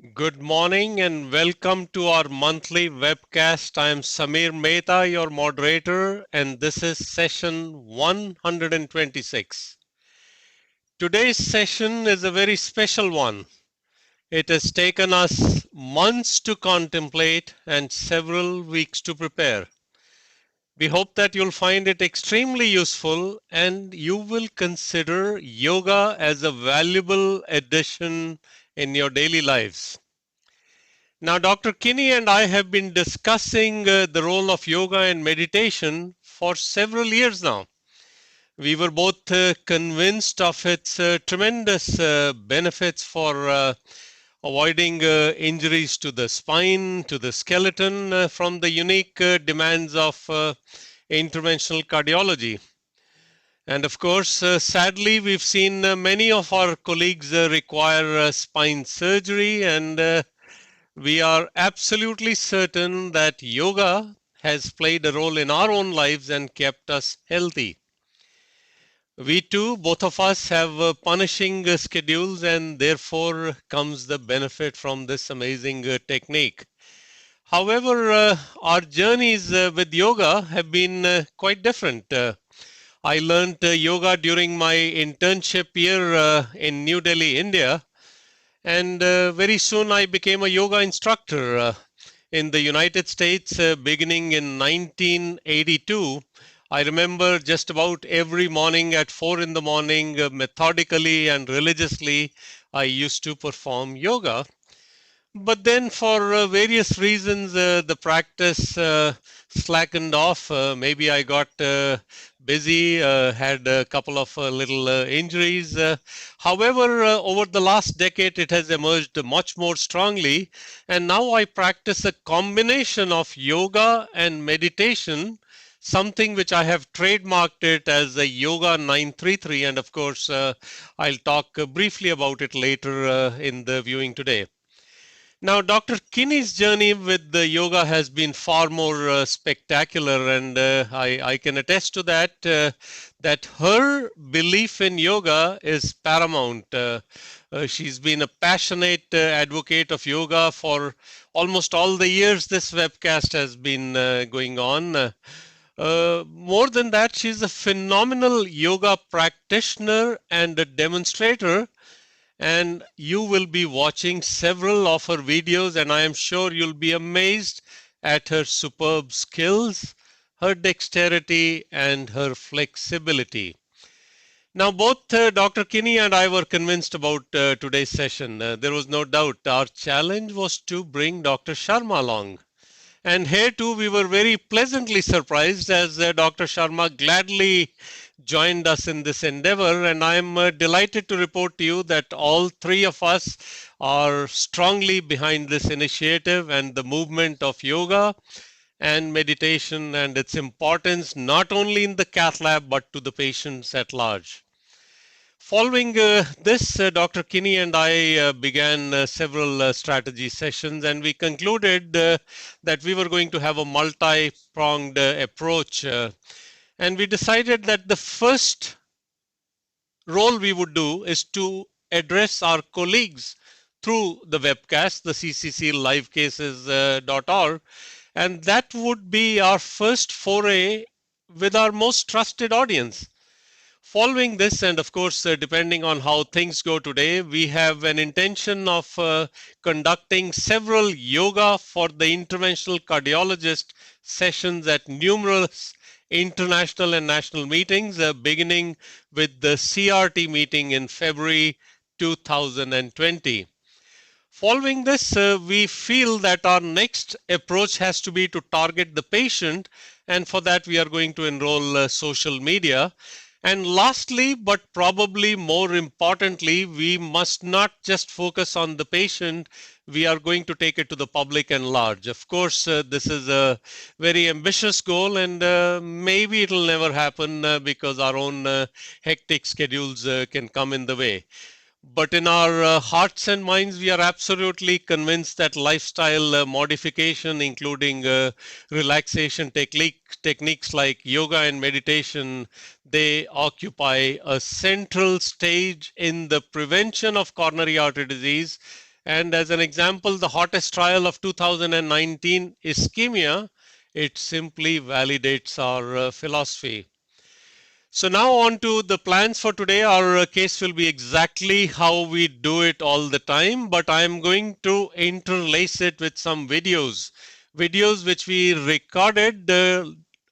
Good morning and welcome to our monthly webcast. I am Samir Mehta, your moderator, and this is session 126. Today's session is a very special one. It has taken us months to contemplate and several weeks to prepare. We hope that you'll find it extremely useful and you will consider yoga as a valuable addition in your daily lives. Now, Dr. Kinney and I have been discussing the role of yoga and meditation for several years now. We were both convinced of its tremendous benefits for avoiding injuries to the spine, to the skeleton, from the unique demands of interventional cardiology. And of course, sadly, we've seen many of our colleagues require spine surgery, and we are absolutely certain that yoga has played a role in our own lives and kept us healthy. We too, both of us, have punishing schedules, and therefore comes the benefit from this amazing technique. However, our journeys with yoga have been quite different. I learned yoga during my internship year in New Delhi, India, and very soon I became a yoga instructor in the United States beginning in 1982. I remember just about every morning at 4 in the morning, methodically and religiously, I used to perform yoga. But then, for various reasons, the practice slackened off. Maybe I got busy, had a couple of little injuries. However, over the last decade, it has emerged much more strongly. And now I practice a combination of yoga and meditation, something which I have trademarked it as a Yoga 933. And of course, I'll talk briefly about it later in the viewing today. Now, Dr. Kinney's journey with the yoga has been far more spectacular, and I can attest to that, that her belief in yoga is paramount. She's been a passionate advocate of yoga for almost all the years this webcast has been going on. More than that, she's a phenomenal yoga practitioner and a demonstrator, and you will be watching several of her videos, and I am sure you'll be amazed at her superb skills, her dexterity, and her flexibility. Now, both Dr. Kinney and I were convinced about today's session. There was no doubt. Our challenge was to bring Dr. Sharma along. And here too, we were very pleasantly surprised as Dr. Sharma gladly joined us in this endeavor. And I'm delighted to report to you that all three of us are strongly behind this initiative and the movement of yoga and meditation and its importance not only in the cath lab but to the patients at large. Following this, Dr. Kinney and I began several strategy sessions, and we concluded that we were going to have a multi-pronged approach. And we decided that the first role we would do is to address our colleagues through the webcast, the ccclivecases.org, and that would be our first foray with our most trusted audience. Following this, and of course, depending on how things go today, we have an intention of conducting several yoga for the interventional cardiologist sessions at numerous international and national meetings, beginning with the CRT meeting in February 2020. Following this, we feel that our next approach has to be to target the patient, and for that we are going to enroll social media. And lastly, but probably more importantly, we must not just focus on the patient, we are going to take it to the public and large. Of course, this is a very ambitious goal, and maybe it'll never happen because our own hectic schedules can come in the way. But in our hearts and minds, we are absolutely convinced that lifestyle modification, including relaxation techniques like yoga and meditation, they occupy a central stage in the prevention of coronary artery disease And as an example, the hottest trial of 2019, ischemia, it simply validates our philosophy. So now on to the plans for today. Our case will be exactly how we do it all the time, but I am going to interlace it with some videos which we recorded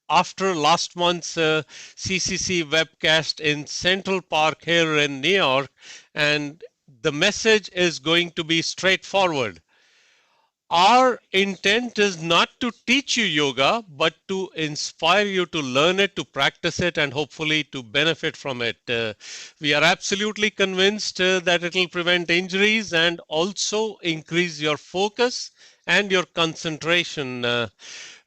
after last month's CCC webcast in Central Park here in New York, and the message is going to be straightforward. Our intent is not to teach you yoga, but to inspire you to learn it, to practice it, and hopefully to benefit from it. We are absolutely convinced that it will prevent injuries and also increase your focus and your concentration.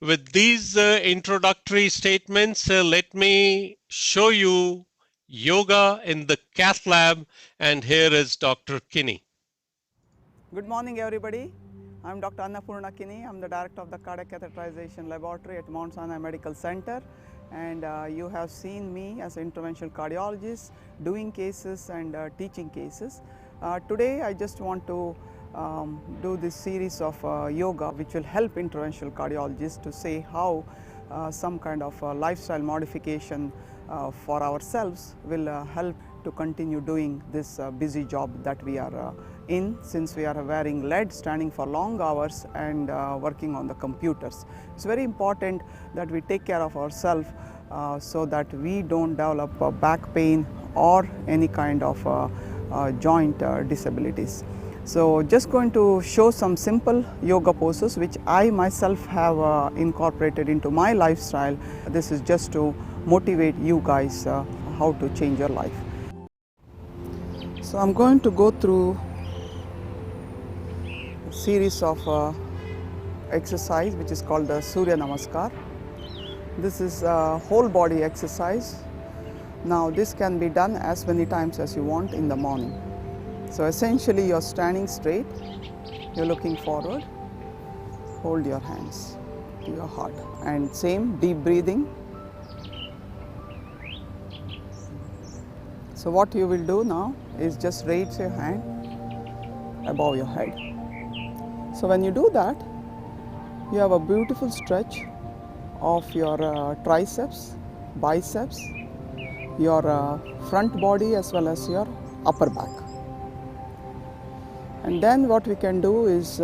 With these introductory statements, let me show you yoga in the cath lab, and here is Dr. Kinney. Good morning, everybody. I'm Dr. Annapurna Kinney. I'm the director of the Cardiac Catheterization Laboratory at Mount Sinai Medical Center. And you have seen me as an interventional cardiologist doing cases and teaching cases. Today, I just want to do this series of yoga, which will help interventional cardiologists to say how some kind of lifestyle modification for ourselves will help to continue doing this busy job that we are in, since we are wearing lead, standing for long hours and working on the computers. It's very important that we take care of ourselves so that we don't develop back pain or any kind of joint disabilities. So just going to show some simple yoga poses which I myself have incorporated into my lifestyle. This is just to motivate you guys how to change your life. So I'm going to go through a series of exercise which is called the Surya Namaskar. This is a whole body exercise. Now this can be done as many times as you want in the morning. So essentially you're standing straight, you're looking forward, hold your hands to your heart, and same deep breathing. So what you will do now is just raise your hand above your head. So when you do that, you have a beautiful stretch of your triceps, biceps, your front body as well as your upper back. And then what we can do is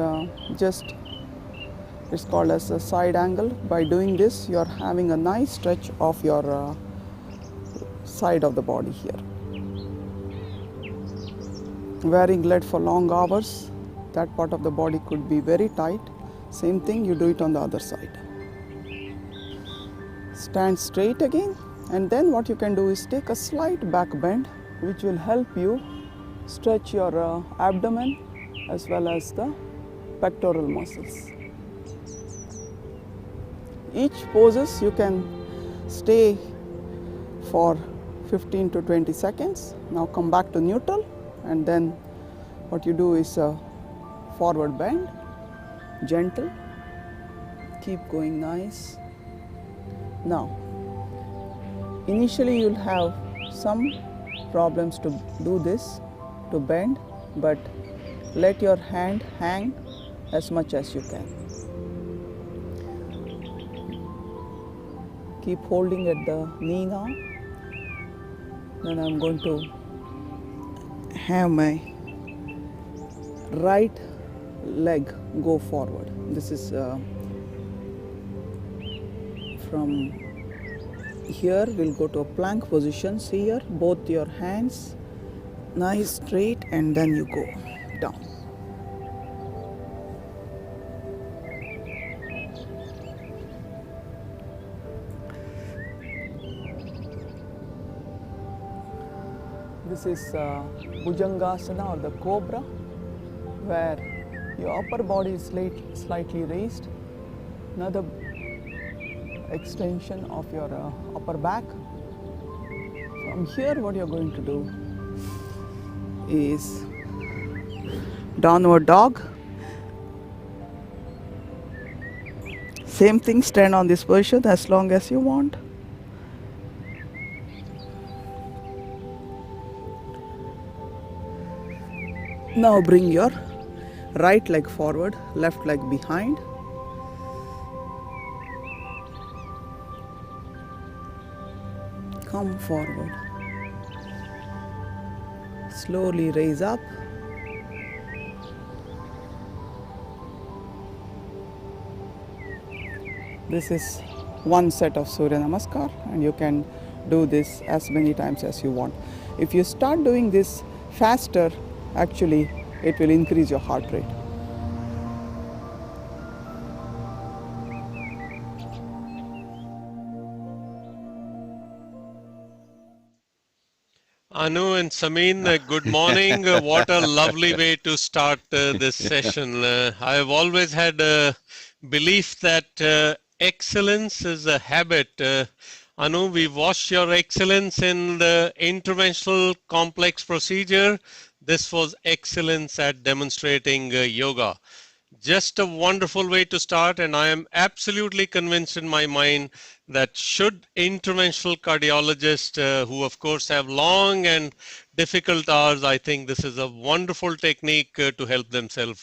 it's called as a side angle. By doing this, you're having a nice stretch of your side of the body here. Wearing lead for long hours, that part of the body could be very tight. Same thing, you do it on the other side. Stand straight again, and then what you can do is take a slight back bend, which will help you stretch your abdomen as well as the pectoral muscles. Each poses you can stay for 15 to 20 seconds. Now come back to neutral, and then what you do is a forward bend, gentle, keep going nice. Now, initially you'll have some problems to do this, to bend, but let your hand hang as much as you can. Keep holding at the knee now. Then I'm going to have my right leg go forward. This is from here we'll go to a plank position. See here, both your hands nice straight, and then you go down. This is Bhujangasana, or the cobra, where your upper body is slightly raised. Another extension of your upper back. From here what you're going to do is downward dog. Same thing, stand on this position as long as you want. Now bring your Right leg forward, left leg behind. Come forward. Slowly raise up. This is one set of Surya Namaskar, and you can do this as many times as you want. If you start doing this faster, actually it will increase your heart rate. Anu and Samin, good morning. What a lovely way to start this session. I have always had a belief that excellence is a habit. Anu, we watched your excellence in the interventional complex procedure. This was excellence at demonstrating yoga. Just a wonderful way to start, and I am absolutely convinced in my mind that should interventional cardiologists, who of course have long and difficult hours, I think this is a wonderful technique to help themselves.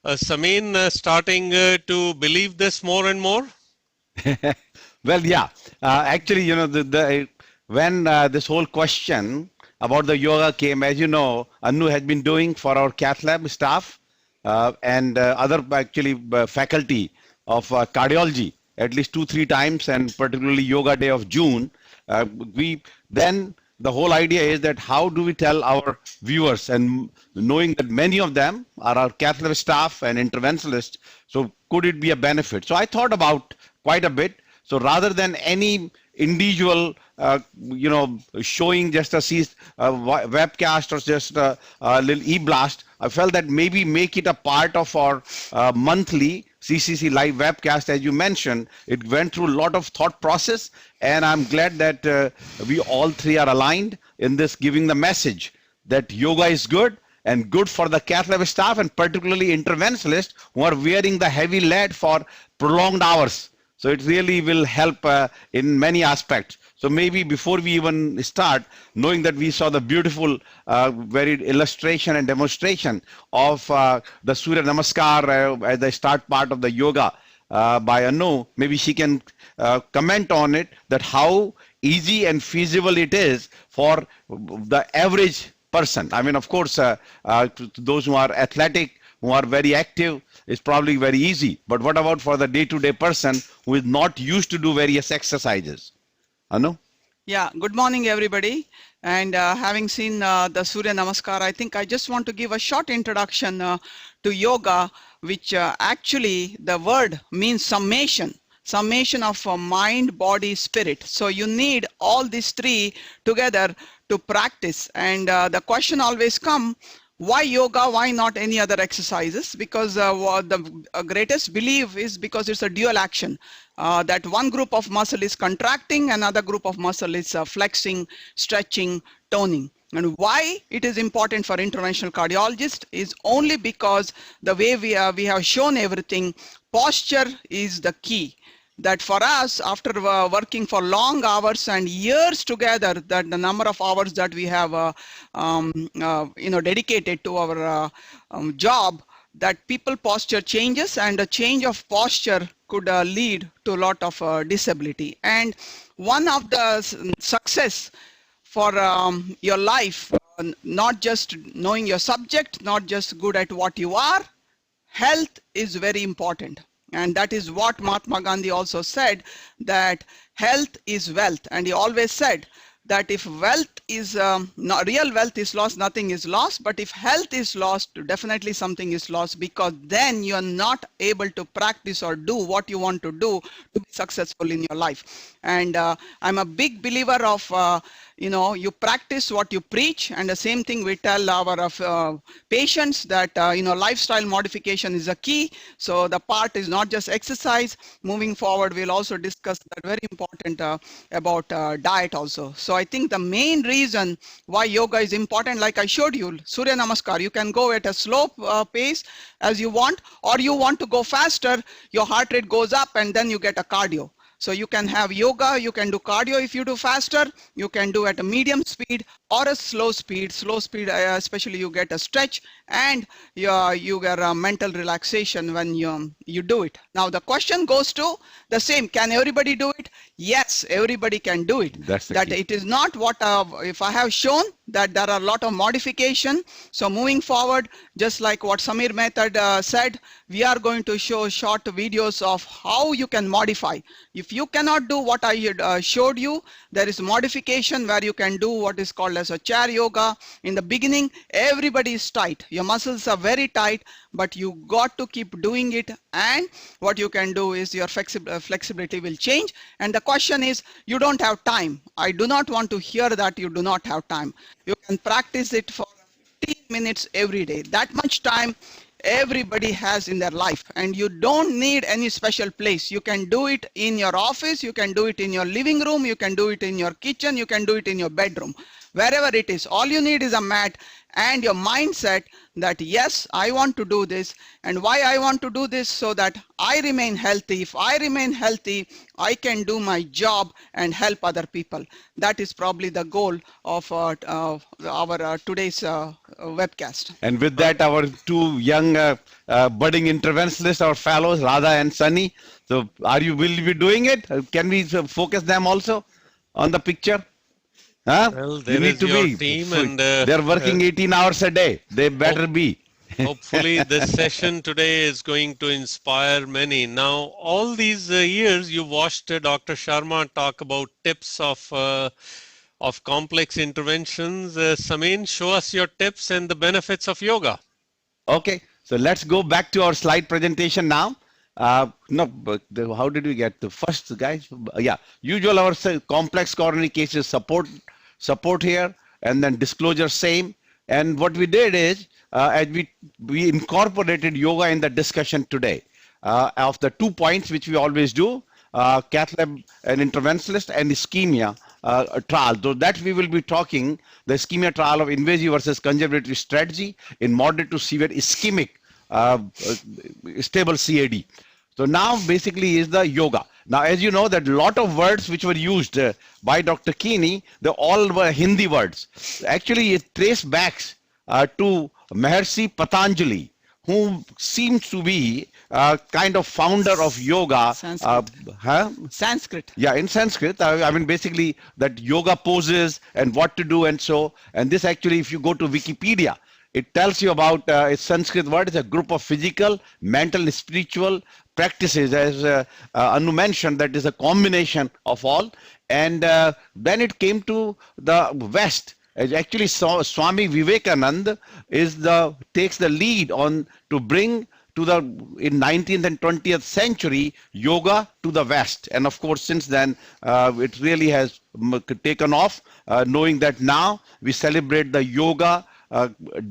Samin, starting to believe this more and more? Well, yeah. Actually, you know, when this whole question about the yoga came, as you know, Anu has been doing for our cath lab staff and other actually faculty of cardiology at least 2-3 times, and particularly Yoga Day of June. Then the whole idea is that how do we tell our viewers, and knowing that many of them are our cath lab staff and interventionalists, so could it be a benefit? So I thought about quite a bit. So rather than any individual, showing just a webcast or just a little e-blast, I felt that maybe make it a part of our monthly CCC live webcast. As you mentioned, it went through a lot of thought process, and I'm glad that we all three are aligned in this, giving the message that yoga is good and good for the cath lab staff, and particularly interventionalists who are wearing the heavy lead for prolonged hours. So it really will help in many aspects. So maybe before we even start, knowing that we saw the beautiful very illustration and demonstration of the Surya Namaskar as the start part of the yoga by Anu, maybe she can comment on it, that how easy and feasible it is for the average person. I mean, of course, to those who are athletic, who are very active, is probably very easy. But what about for the day-to-day person who is not used to do various exercises? Anu? Yeah, good morning everybody. And having seen the Surya Namaskar, I think I just want to give a short introduction to yoga, which actually the word means summation of mind, body, spirit. So you need all these three together to practice. And the question always comes, why yoga? Why not any other exercises? Because the greatest belief is because it's a dual action. That one group of muscle is contracting, another group of muscle is flexing, stretching, toning. And why it is important for interventional cardiologists is only because the way we have shown everything, posture is the key. That for us, after working for long hours and years together, that the number of hours that we have dedicated to our job, that people posture changes, and a change of posture could lead to a lot of disability. And one of the success for your life, not just knowing your subject, not just good at what you are, health is very important. And that is what Mahatma Gandhi also said, that health is wealth. And he always said that if wealth is not real wealth is lost, nothing is lost. But if health is lost, definitely something is lost, because then you are not able to practice or do what you want to do to be successful in your life. And I'm a big believer of you practice what you preach, and the same thing we tell our patients, that lifestyle modification is a key. So the part is not just exercise. Moving forward, we'll also discuss that very important about diet also. So I think the main reason why yoga is important, like I showed you, Surya Namaskar, you can go at a slow pace as you want, or you want to go faster, your heart rate goes up and then you get a cardio. So you can have yoga, you can do cardio if you do faster, you can do at a medium speed or a slow speed. Slow speed, especially you get a stretch and you get a mental relaxation when you do it. Now the question goes to the same, can everybody do it? Yes, everybody can do it. That's the that key. It is not what if I have shown that there are a lot of modification. So moving forward, just like what Samir Mehta said, we are going to show short videos of how you can modify. If you cannot do what I showed you, there is modification where you can do what is called as a chair yoga. In the beginning, everybody is tight. Your muscles are very tight, but you got to keep doing it. And what you can do is your flexibility will change. And the question is, you don't have time. I do not want to hear that you do not have time. You can practice it for 15 minutes every day. That much time everybody has in their life, and you don't need any special place. You can do it in your office, you can do it in your living room, you can do it in your kitchen, you can do it in your bedroom, wherever it is. All you need is a mat and your mindset that yes, I want to do this. And why I want to do this? So that I remain healthy. If I remain healthy, I can do my job and help other people. That is probably the goal of our today's webcast. And with that, our two young budding interventionists, our fellows, Radha and Sunny. So will you be doing it? Can we focus them also on the picture? Huh? Well, You there need is to your be. team, and They're working 18 hours a day. They better be. hopefully this session today is going to inspire many. Now, all these years you watched Dr. Sharma talk about tips of complex interventions. Samin, show us your tips and the benefits of yoga. Okay, so let's go back to our slide presentation now. No, but how did we get to first, guys? Yeah, usual our complex coronary cases support here, and then disclosure same. And what we did is, as we incorporated yoga in the discussion today, of the 2 points which we always do, cath lab and interventionalist and ischemia trial. So that we will be talking the ischemia trial of invasive versus conservative strategy in moderate to severe ischemic stable CAD. So now basically is the yoga. Now, as you know, that a lot of words which were used by Dr. Kini, they all were Hindi words. Actually, it traces back to Maharshi Patanjali, who seems to be kind of founder of yoga. Sanskrit. Yeah, in Sanskrit. I mean, basically that yoga poses and what to do and so. And this actually, if you go to Wikipedia, it tells you about a Sanskrit word. It's a group of physical, mental, and spiritual practices, as Anu mentioned, that is a combination of all. And then it came to the West. As actually Swami Vivekananda takes the lead on to bring to the in 19th and 20th century yoga to the West. And of course, since then, it really has taken off, knowing that now we celebrate the yoga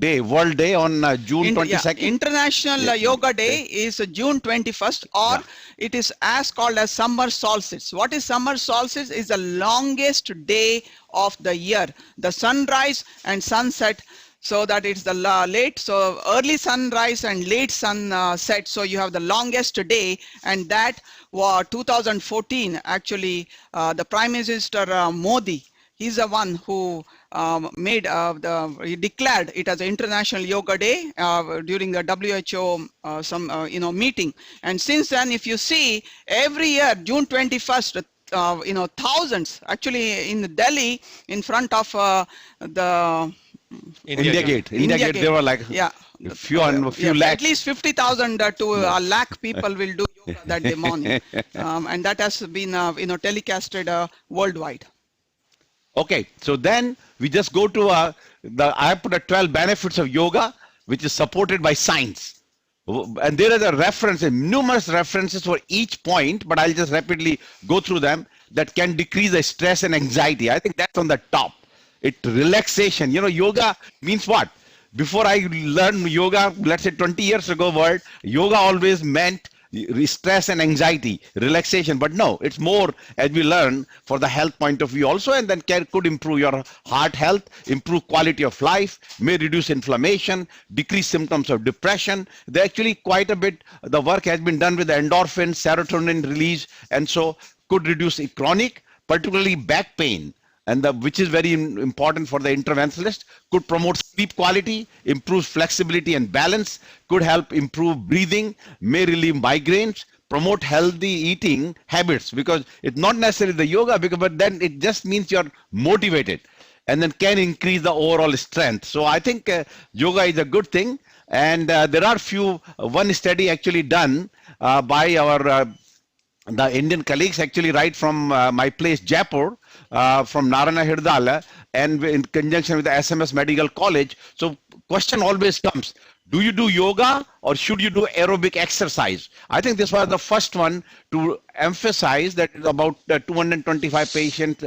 day, World Day on June 22nd. International Yoga Day is June 21st, or it is as called as summer solstice. What is summer solstice? Is the longest day of the year. The sunrise and sunset, so that it's the so early sunrise and late sunset. So you have the longest day, and that was 2014. Actually, the Prime Minister Modi, he's the one who he declared it as an International Yoga Day during the WHO meeting. And since then, if you see, every year June 21st, thousands actually in Delhi in front of the India Gate. There were like a few lakh. At least 50,000 to a lakh people will do yoga that day morning, and that has been telecasted worldwide. Okay, so then we just go to I have put 12 benefits of yoga, which is supported by science. And there are the references, numerous references for each point, but I'll just rapidly go through them, that can decrease the stress and anxiety. I think that's on the top. Relaxation. Yoga means what? Before I learned yoga, let's say 20 years ago, yoga always meant stress and anxiety, relaxation. But no, it's more, as we learn, for the health point of view also, and then could improve your heart health, improve quality of life, may reduce inflammation, decrease symptoms of depression. There actually quite a bit, the work has been done with the endorphin, serotonin release, and so could reduce chronic, particularly back pain, and which is very important for the interventionalist, could promote sleep quality, improve flexibility and balance, could help improve breathing, may relieve migraines, promote healthy eating habits, because it's not necessarily the yoga, but then it just means you're motivated, and then can increase the overall strength. So I think yoga is a good thing. And there are one study actually done by the Indian colleagues, actually right from my place, Jaipur, from Narayana Hirdala, and in conjunction with the SMS Medical College. So question always comes, do you do yoga or should you do aerobic exercise? I think this was the first one to emphasize that about 225 patients,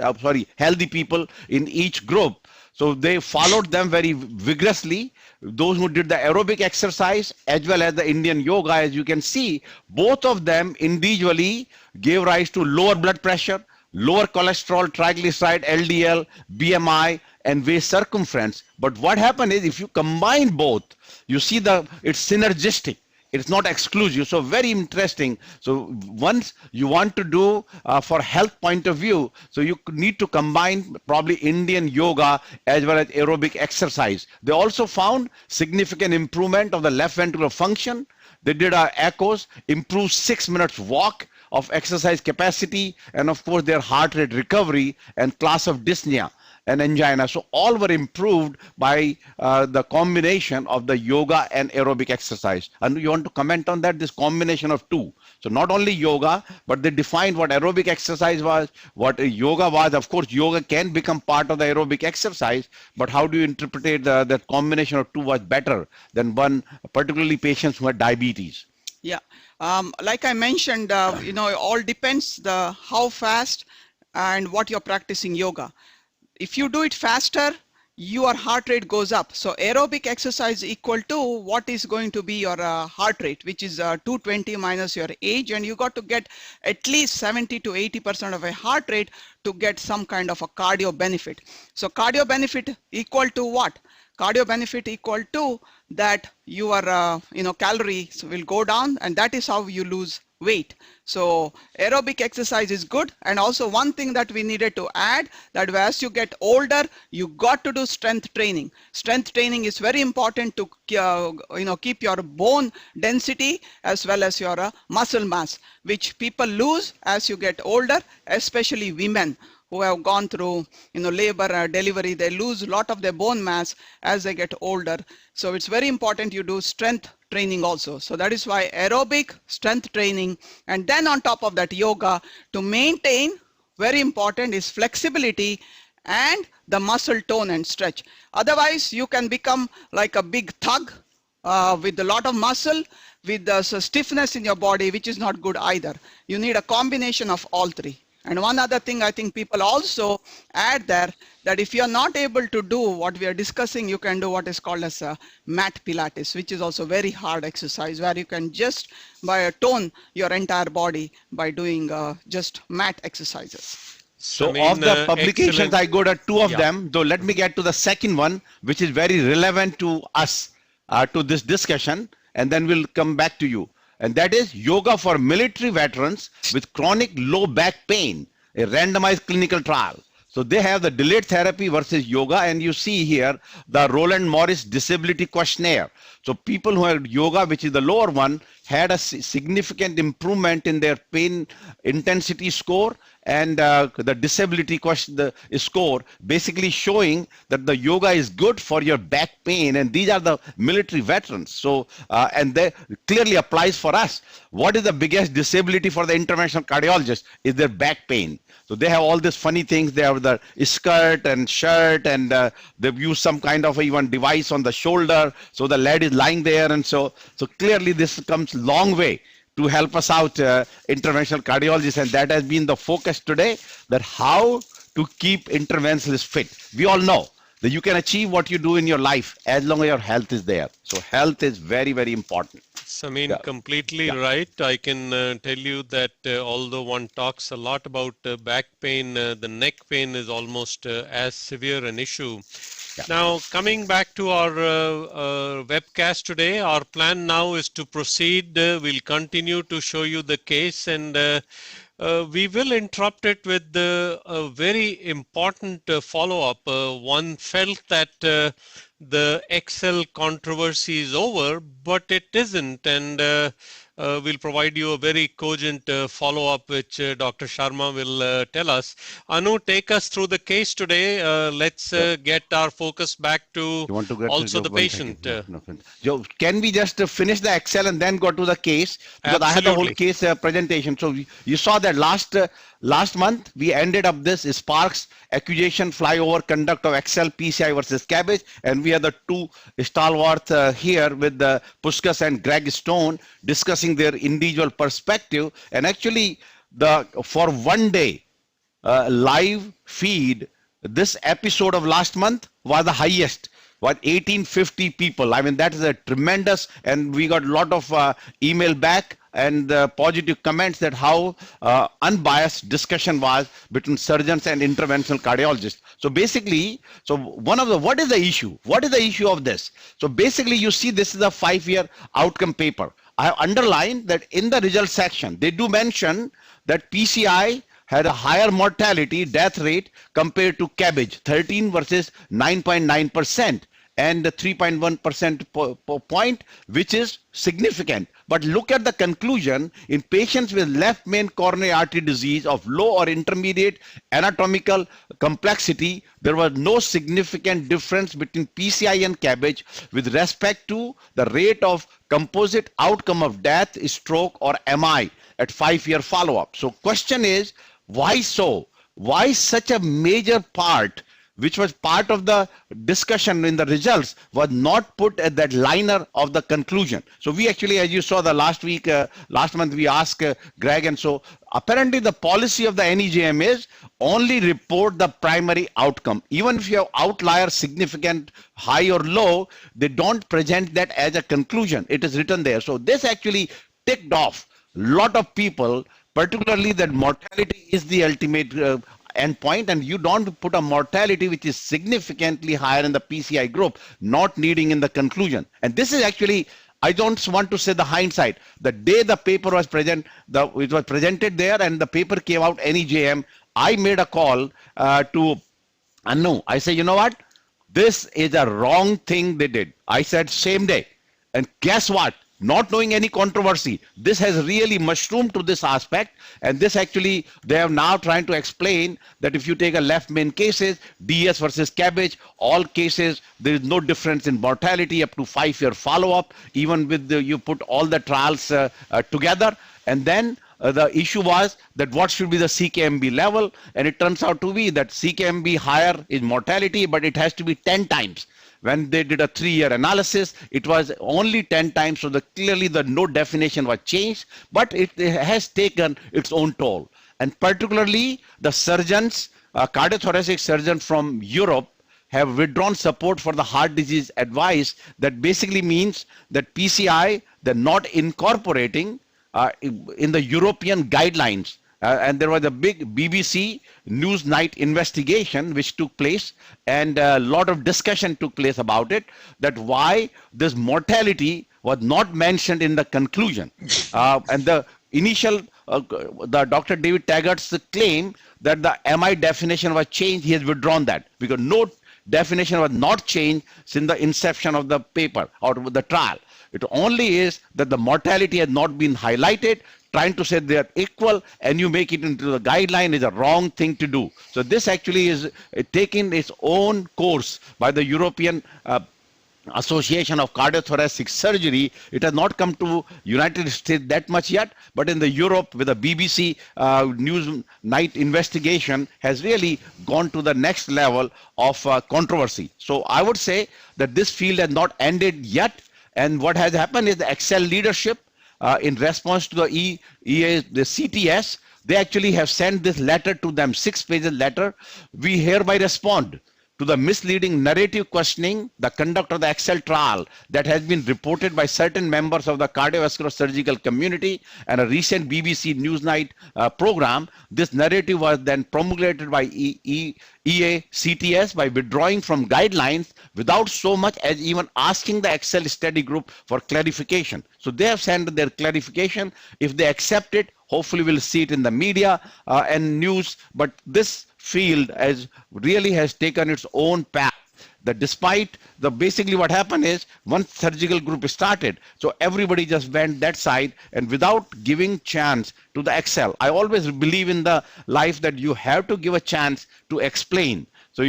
healthy people in each group. So they followed them very vigorously. Those who did the aerobic exercise as well as the Indian yoga, as you can see, both of them individually gave rise to lower blood pressure, lower cholesterol, triglyceride, LDL, BMI, and waist circumference. But what happened is, if you combine both, you see it's synergistic. It's not exclusive. So very interesting. So once you want to do for health point of view, so you need to combine probably Indian yoga as well as aerobic exercise. They also found significant improvement of the left ventricular function. They did echoes, improved 6 minutes walk of exercise capacity, and of course their heart rate recovery and class of dyspnea and angina. So all were improved by the combination of the yoga and aerobic exercise. And you want to comment on that, this combination of two? So not only yoga, but they defined what aerobic exercise was, what yoga was. Of course, yoga can become part of the aerobic exercise, but how do you interpret that combination of two was better than one, particularly patients who had diabetes? Yeah, like I mentioned, it all depends how fast and what you're practicing yoga. If you do it faster, your heart rate goes up. So aerobic exercise equal to what is going to be your heart rate, which is 220 minus your age, and you got to get at least 70 to 80% of a heart rate to get some kind of a cardio benefit. So cardio benefit equal to what? Cardio benefit equal to that your calories will go down, and that is how you lose weight. So aerobic exercise is good. And also one thing that we needed to add, that as you get older, you got to do strength training. Strength training is very important to keep your bone density as well as your muscle mass, which people lose as you get older, especially women who have gone through labor, delivery. They lose a lot of their bone mass as they get older. So it's very important you do strength training also. So that is why aerobic, strength training, and then on top of that yoga to maintain, very important is flexibility and the muscle tone and stretch. Otherwise you can become like a big thug with a lot of muscle, with the stiffness in your body, which is not good either. You need a combination of all three. And one other thing I think people also add there, that if you're not able to do what we are discussing, you can do what is called as a mat Pilates, which is also very hard exercise, where you can just tone your entire body by doing just mat exercises. So of the publications, I go to two of them. So let me get to the second one, which is very relevant to us, to this discussion, and then we'll come back to you. And that is yoga for military veterans with chronic low back pain, a randomized clinical trial. So they have the delayed therapy versus yoga, and you see here the Roland Morris Disability Questionnaire. So people who had yoga, which is the lower one, had a significant improvement in their pain intensity score and the disability score, basically showing that the yoga is good for your back pain, and these are the military veterans. So and they clearly applies for us. What is the biggest disability for the interventional cardiologist? Is their back pain. So they have all these funny things. They have the skirt and shirt, and they've used some kind of even device on the shoulder, so the lead is lying there, and so clearly this comes long way to help us out, interventional cardiologists, and that has been the focus today, that how to keep interventionalists fit. We all know that you can achieve what you do in your life as long as your health is there. So health is very, very important. Samin, completely right. I can tell you that although one talks a lot about back pain, the neck pain is almost as severe an issue. Now, coming back to our webcast today, our plan now is to proceed. We'll continue to show you the case, and We will interrupt it with a very important follow-up. One felt that the Excel controversy is over, but it isn't, and we'll provide you a very cogent follow-up, which Dr. Sharma will tell us. Anu, take us through the case today. Let's get our focus back to You want to get also to the one patient. second? No, no. Joe, can we just finish the Excel and then go to the case? Because I had the whole Absolutely. case presentation. So you saw that last month we ended up this Sparks accusation flyover conduct of Excel PCI versus CABG, and we have the two stalwarts here with the Puskas and Greg Stone discussing their individual perspective. And actually, for one day live feed, this episode of last month was the highest, was 1850 people. I mean, that is a tremendous, and we got a lot of email back and positive comments that how unbiased discussion was between surgeons and interventional cardiologists. So basically, what is the issue? What is the issue of this? So basically, you see this is a 5-year outcome paper. I have underlined that in the result section, they do mention that PCI had a higher mortality death rate compared to CABG, 13 versus 9.9%, and the 3.1% point, which is significant. But look at the conclusion. In patients with left main coronary artery disease of low or intermediate anatomical complexity, there was no significant difference between PCI and CABG with respect to the rate of composite outcome of death, stroke, or MI at 5-year follow-up. So question is, why so? Why such a major part, which was part of the discussion in the results, was not put at that liner of the conclusion? So we actually, as you saw the last month, we asked Greg, and so apparently the policy of the NIDDM is only report the primary outcome. Even if you have outlier significant high or low, they don't present that as a conclusion. It is written there. So this actually ticked off a lot of people, particularly that mortality is the ultimate endpoint, and you don't put a mortality which is significantly higher in the PCI group, not needing in the conclusion. And this is actually, I don't want to say the hindsight. The day the paper was it was presented there and the paper came out NIDDM, I made a call to Anu. I say, you know what? This is a wrong thing they did. I said same day. And guess what? Not knowing any controversy, this has really mushroomed to this aspect, and this actually, they are now trying to explain that if you take a left main cases, DS versus CABG, all cases, there is no difference in mortality up to 5-year follow-up, even with you put all the trials together. And then the issue was that what should be the CKMB level, and it turns out to be that CKMB higher is mortality, but it has to be 10 times. When they did a 3-year analysis, it was only 10 times, so clearly the no definition was changed, but it has taken its own toll. And particularly the surgeons, cardiothoracic surgeons from Europe, have withdrawn support for the heart disease advice. That basically means that PCI, they're not incorporating in the European guidelines. And there was a big BBC Newsnight investigation which took place, and a lot of discussion took place about it, that why this mortality was not mentioned in the conclusion. And the initial, the Dr. David Taggart's claim that the MI definition was changed, he has withdrawn that, because no definition was not changed since the inception of the paper or the trial. It only is that the mortality has not been highlighted. Trying to say they are equal and you make it into the guideline is a wrong thing to do. So this actually is taking its own course by the European Association of Cardiothoracic Surgery. It has not come to United States that much yet, but in the Europe with the BBC News Night investigation has really gone to the next level of controversy. So I would say that this field has not ended yet, and what has happened is the Excel leadership in response to the the CTS, they actually have sent this letter to them, 6-page letter. We hereby respond to the misleading narrative questioning the conduct of the Excel trial that has been reported by certain members of the cardiovascular surgical community and a recent BBC Newsnight program. This narrative was then promulgated by EA CTS by withdrawing from guidelines without so much as even asking the Excel study group for clarification. So they have sent their clarification. If they accept it, hopefully we'll see it in the media and news. But this field really has taken its own path. That despite basically what happened is once surgical group started, so everybody just went that side and without giving chance to the Excel. I always believe in the life that you have to give a chance to explain. So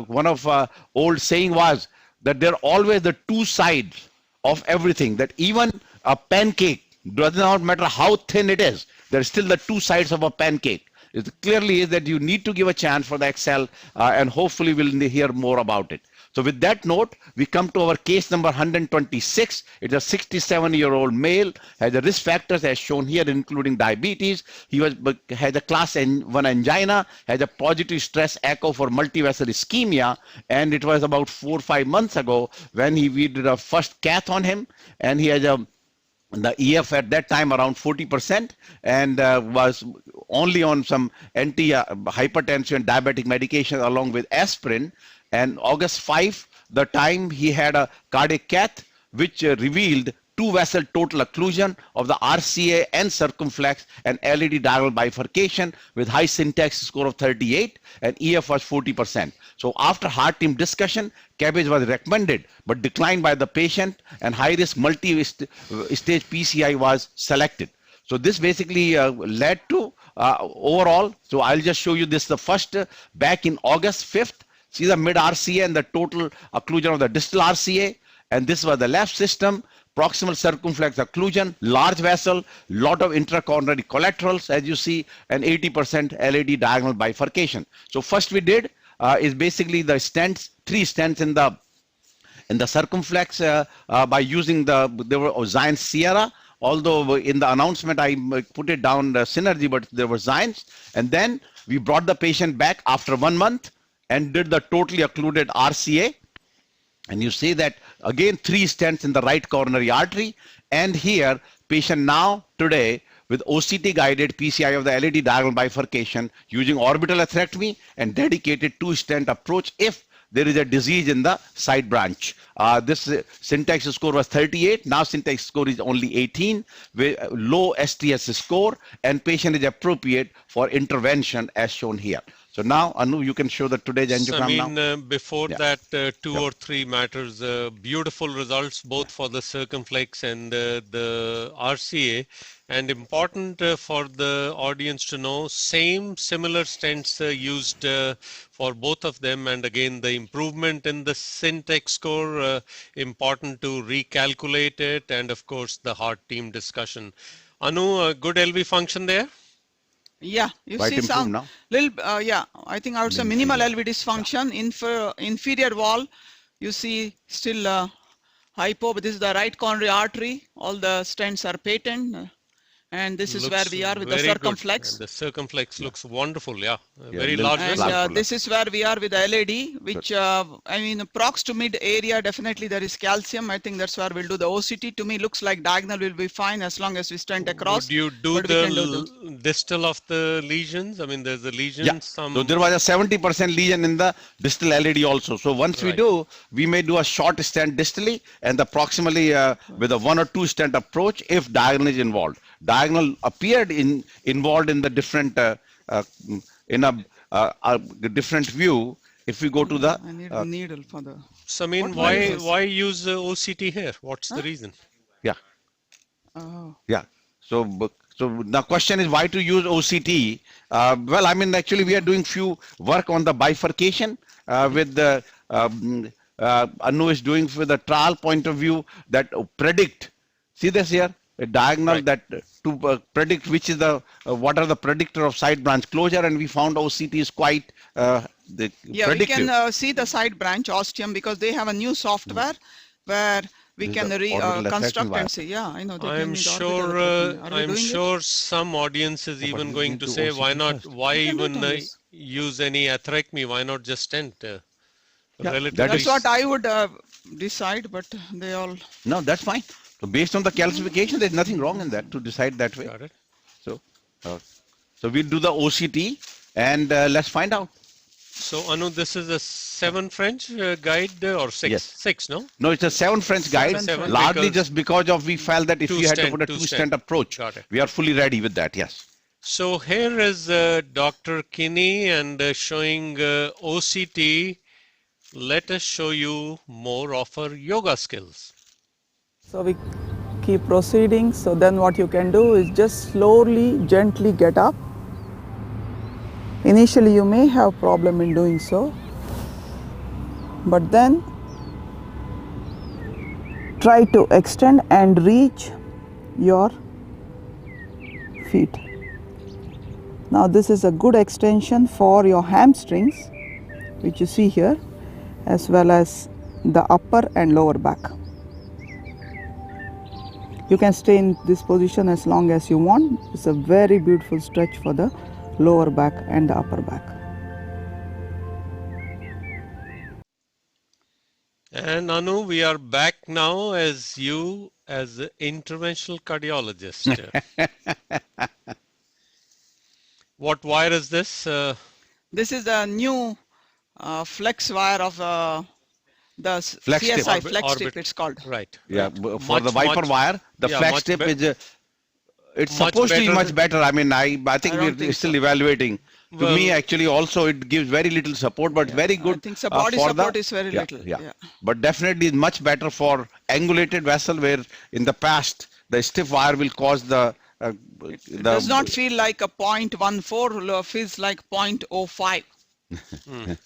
one of old saying was that there are always the two sides of everything, that even a pancake does not matter how thin it is, there's still the two sides of a pancake. It clearly is that you need to give a chance for the Excel and hopefully we'll hear more about it. So with that note, we come to our case number 126. It's a 67-year-old male, has the risk factors as shown here, including diabetes. He had a class 1 angina, has a positive stress echo for multivessel ischemia, and it was about 4 or 5 months ago when we did a first cath on him, and he has the EF at that time around 40% and was only on some anti-hypertension diabetic medication along with aspirin. And August 5, the time he had a cardiac cath which revealed two vessel total occlusion of the RCA and circumflex and LAD diagonal bifurcation with high syntax score of 38 and EF was 40%. So after heart team discussion, CABG was recommended but declined by the patient and high risk multi-stage PCI was selected. So this basically led to overall, so I'll just show you this the first back in August 5th. See the mid RCA and the total occlusion of the distal RCA, and this was the left system, proximal circumflex occlusion, large vessel, lot of intracoronary collaterals as you see, and 80% LAD diagonal bifurcation. So first we did is basically the stents, 3 stents in the circumflex by using there were Zion Sierra. Although in the announcement I put it down the Synergy, but there were Zions, and then we brought the patient back after 1 month and did the totally occluded RCA. And you see that again 3 stents in the right coronary artery, and here patient now today with OCT guided PCI of the LAD diagonal bifurcation using orbital atherectomy and dedicated 2 stent approach if there is a disease in the side branch. This syntax score was 38. Now syntax score is only 18 with low STS score, and patient is appropriate for intervention as shown here. So now, Anu, you can show the today's angiogram now. Before that, 2 or 3 matters. Beautiful results, both for the circumflex and the RCA. And important for the audience to know, similar stents used for both of them. And again, the improvement in the syntax score, important to recalculate it. And of course, the heart team discussion. Anu, good LV function there? Yeah, you see some little, I think I would say minimal LV dysfunction. Inferior wall, you see still hypo, but this is the right coronary artery. All the stents are patent. And this is where we are with the circumflex. The circumflex looks wonderful, very large. And this is where we are with the LAD, which I mean, prox to mid area, definitely there is calcium. I think that's where we'll do the OCT. To me, looks like diagonal will be fine as long as we stent across. Would you do the distal of the lesions? I mean, there's a lesion. Yeah. So there was a 70% lesion in the distal LAD also. So once we do, we may do a short stent distally and the proximally with a 1 or 2 stent approach if diagonal is involved. Diagonal appeared involved in the different in a different view. If we go to the I need a needle for the. Samin, why use OCT here? What's the reason? Yeah. Oh. Yeah. So the question is why to use OCT? Well, I mean, actually we are doing few work on the bifurcation with the Anu is doing for the trial point of view that predict. See this here, a diagonal that to predict which is the what are the predictor of side branch closure, and we found OCT is quite predictive. We can see the side branch ostium because they have a new software where we can construct and see. Yeah, I know. I'm sure some audience is even going to say, why not? Why even use any atherectomy? Why not just stent? That's what I would decide, but they all. No, that's fine. So based on the calcification, there's nothing wrong in that to decide that way. Got it. So, so we'll do the OCT and let's find out. So Anu, this is a 7 French guide or 6? Yes. 6, no? No, it's a 7 French guide, Seven largely because just because of we felt that if two you had to stent, put a two two-stent stent. approach, Got it. we are fully ready with that, yes. So here is Dr. Kinney and showing OCT. Let us show you more of her yoga skills. So we keep proceeding. So then what you can do is just slowly, gently get up. Initially you may have problem in doing so, but then try to extend and reach your feet. Now this is a good extension for your hamstrings, which you see here, as well as the upper and lower back. You can stay in this position as long as you want. It's a very beautiful stretch for the lower back and the upper back. And Anu, we are back now as you as an interventional cardiologist. What wire is this? This is the new flex wire of the Flex tip. CSI flex tip, it's called. Right. Yeah, right. for the Viper wire, the yeah, flex tip is it's much supposed to be better much better. I mean, I think we're still evaluating. To me, actually, also it gives very little support, but very good. I think the body for support is very little. Yeah. But definitely much better for angulated vessel, where in the past the stiff wire will cause the. It does not feel like a 0.14, feels like 0.05.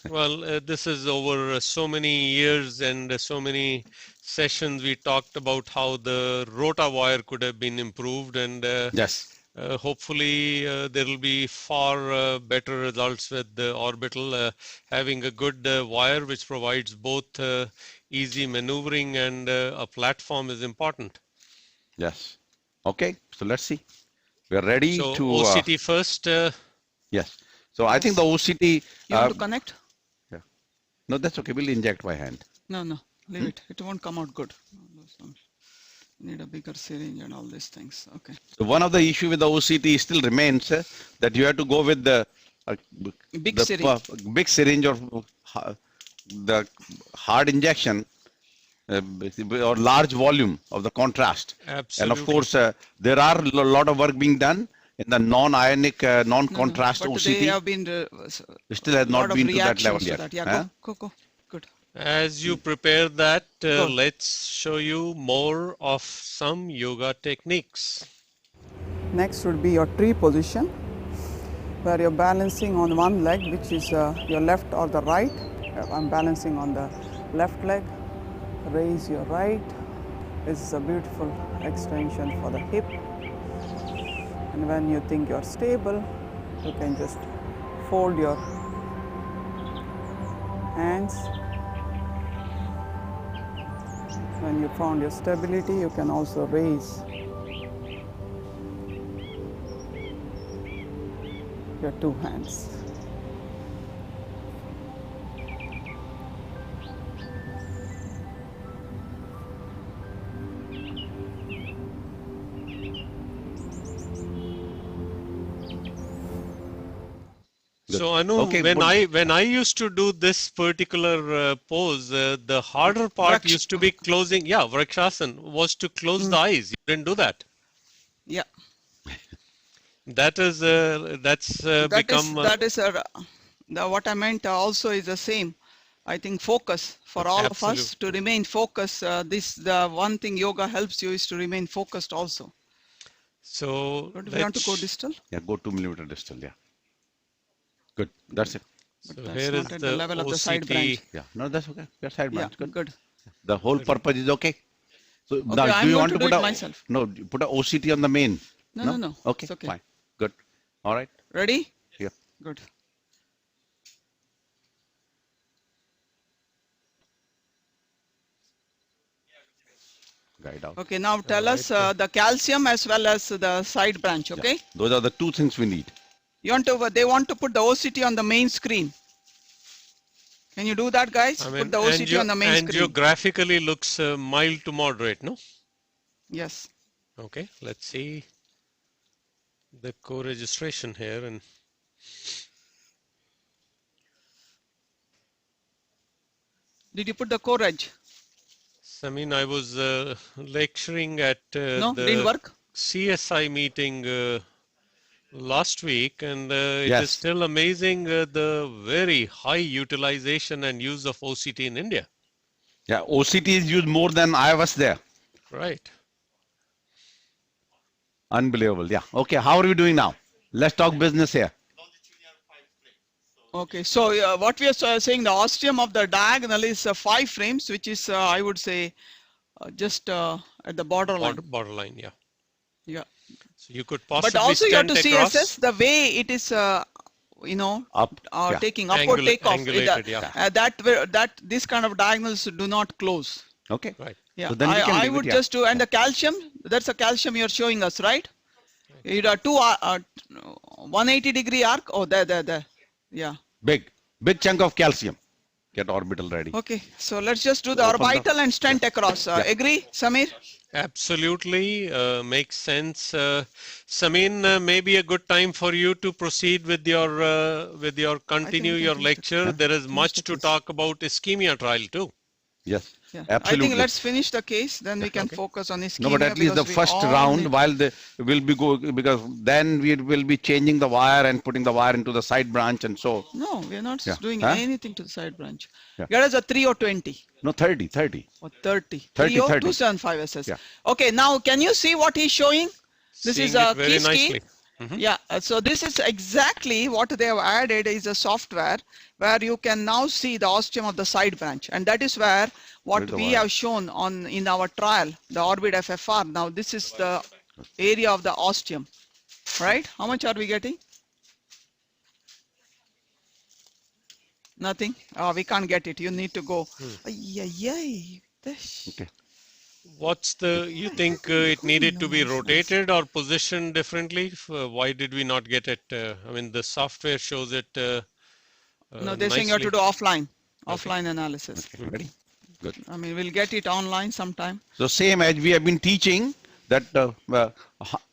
Well, this is over so many years and so many sessions we talked about how the rota wire could have been improved, and yes. Hopefully there will be far better results with the orbital. Having a good wire which provides both easy maneuvering and a platform is important. Yes. Okay, so let's see. We are ready so to OCT first. Yes. So I think the OCT. You want to connect? Yeah. No, that's okay. We'll inject by hand. No, leave it. It won't come out good. Need a bigger syringe and all these things. Okay. So one of the issue with the OCT still remains that you have to go with the big syringe. Big syringe or the hard injection or large volume of the contrast. Absolutely. And of course, there are a lot of work being done in the non-ionic, non-contrast but OCT. They have been still has not been to that level yet. That. Yeah, go. Good. As you prepare that, let's show you more of some yoga techniques. Next would be your tree position, where you're balancing on one leg, which is your left or the right. I'm balancing on the left leg. Raise your right. This is a beautiful extension for the hip. And when you think you're stable, you can just fold your hands. When you found your stability, you can also raise your two hands. So Anu, when I used to do this particular pose, the harder part used to be closing. Yeah, Vrikshasan was to close the eyes. You didn't do that. Yeah. That is become. What I meant also is the same. I think focus for all of us to remain focused. The one thing yoga helps you is to remain focused also. So do you want to go distal? Yeah, go 2 millimeter distal. Yeah. Good. That's it. So here is the level of the side branch. Yeah. No, that's okay. Your side branch. Yeah, good. The whole purpose is okay. So okay, now, do you want to put myself? No, put a OCT on the main. No. Okay, it's okay. Fine. Good. All right. Ready? Yeah. Good. Guide out. Okay, now tell us the calcium as well as the side branch, okay? Yeah. Those are the two things we need. They want to put the OCT on the main screen. Can you do that, guys? Put the OCT on the main screen. Angiographically looks mild to moderate, no? Yes. Okay, let's see the co-registration here. And Did you put the core edge? Samin, I was lecturing at No, didn't the work. CSI meeting last week, and it is Yes. still amazing the very high utilization and use of OCT in India. Yeah, OCT is used more than I was there. Right. Unbelievable. Yeah. Okay. How are we doing now? Let's talk business here. Okay, so what we are saying, the ostium of the diagonal is 5 frames, which is I would say just at the borderline. Borderline, yeah. Yeah. So you could But possibly also you have stent to across. CSS the way it is, you know, Up. Yeah. taking upward takeoff. Angulated, yeah. That this kind of diagonals do not close. Okay. Right. Yeah, So then we can I leave it, would yeah. just do, and the calcium, that's a calcium you're showing us, right? You have 180-degree arc. Oh, there. Yeah. Big chunk of calcium. Get orbital ready. Okay, so let's just do the Open the- orbital and stent across. Agree, Samir? Absolutely makes sense. Samin, maybe a good time for you to proceed with your continue we can your finish the- lecture. There is much to talk about ischemia trial too. Yes. Yeah. Absolutely. I think let's finish the case, then we can Okay. focus on ischemia. No, but at least the because we first all round, need- while the will be go because then we will be changing the wire and putting the wire into the side branch and so. No, we are not Yeah. doing Huh? anything to the side branch. Yeah. Get us a 3 or 20 No, 30. or 30. 30, 3 or 30. 275 SS. Yeah. Okay, now can you see what he's showing? This Seeing is it a very key nicely. scheme. Yeah, so this is exactly what they have added is a software where you can now see the ostium of the side branch, and that is where what Where's the we wire? have shown on in our trial, the orbit FFR. Now this is the area of the ostium, right? How much are we getting? Nothing. Oh, we can't get it. You need to go. Ay. Okay. What's you think it needed to be rotated or positioned differently? Why did we not get it? I mean, the software shows it No, they're saying you have to nicely. do offline analysis. Ready? Good. I mean, we'll get it online sometime. So same as we have been teaching that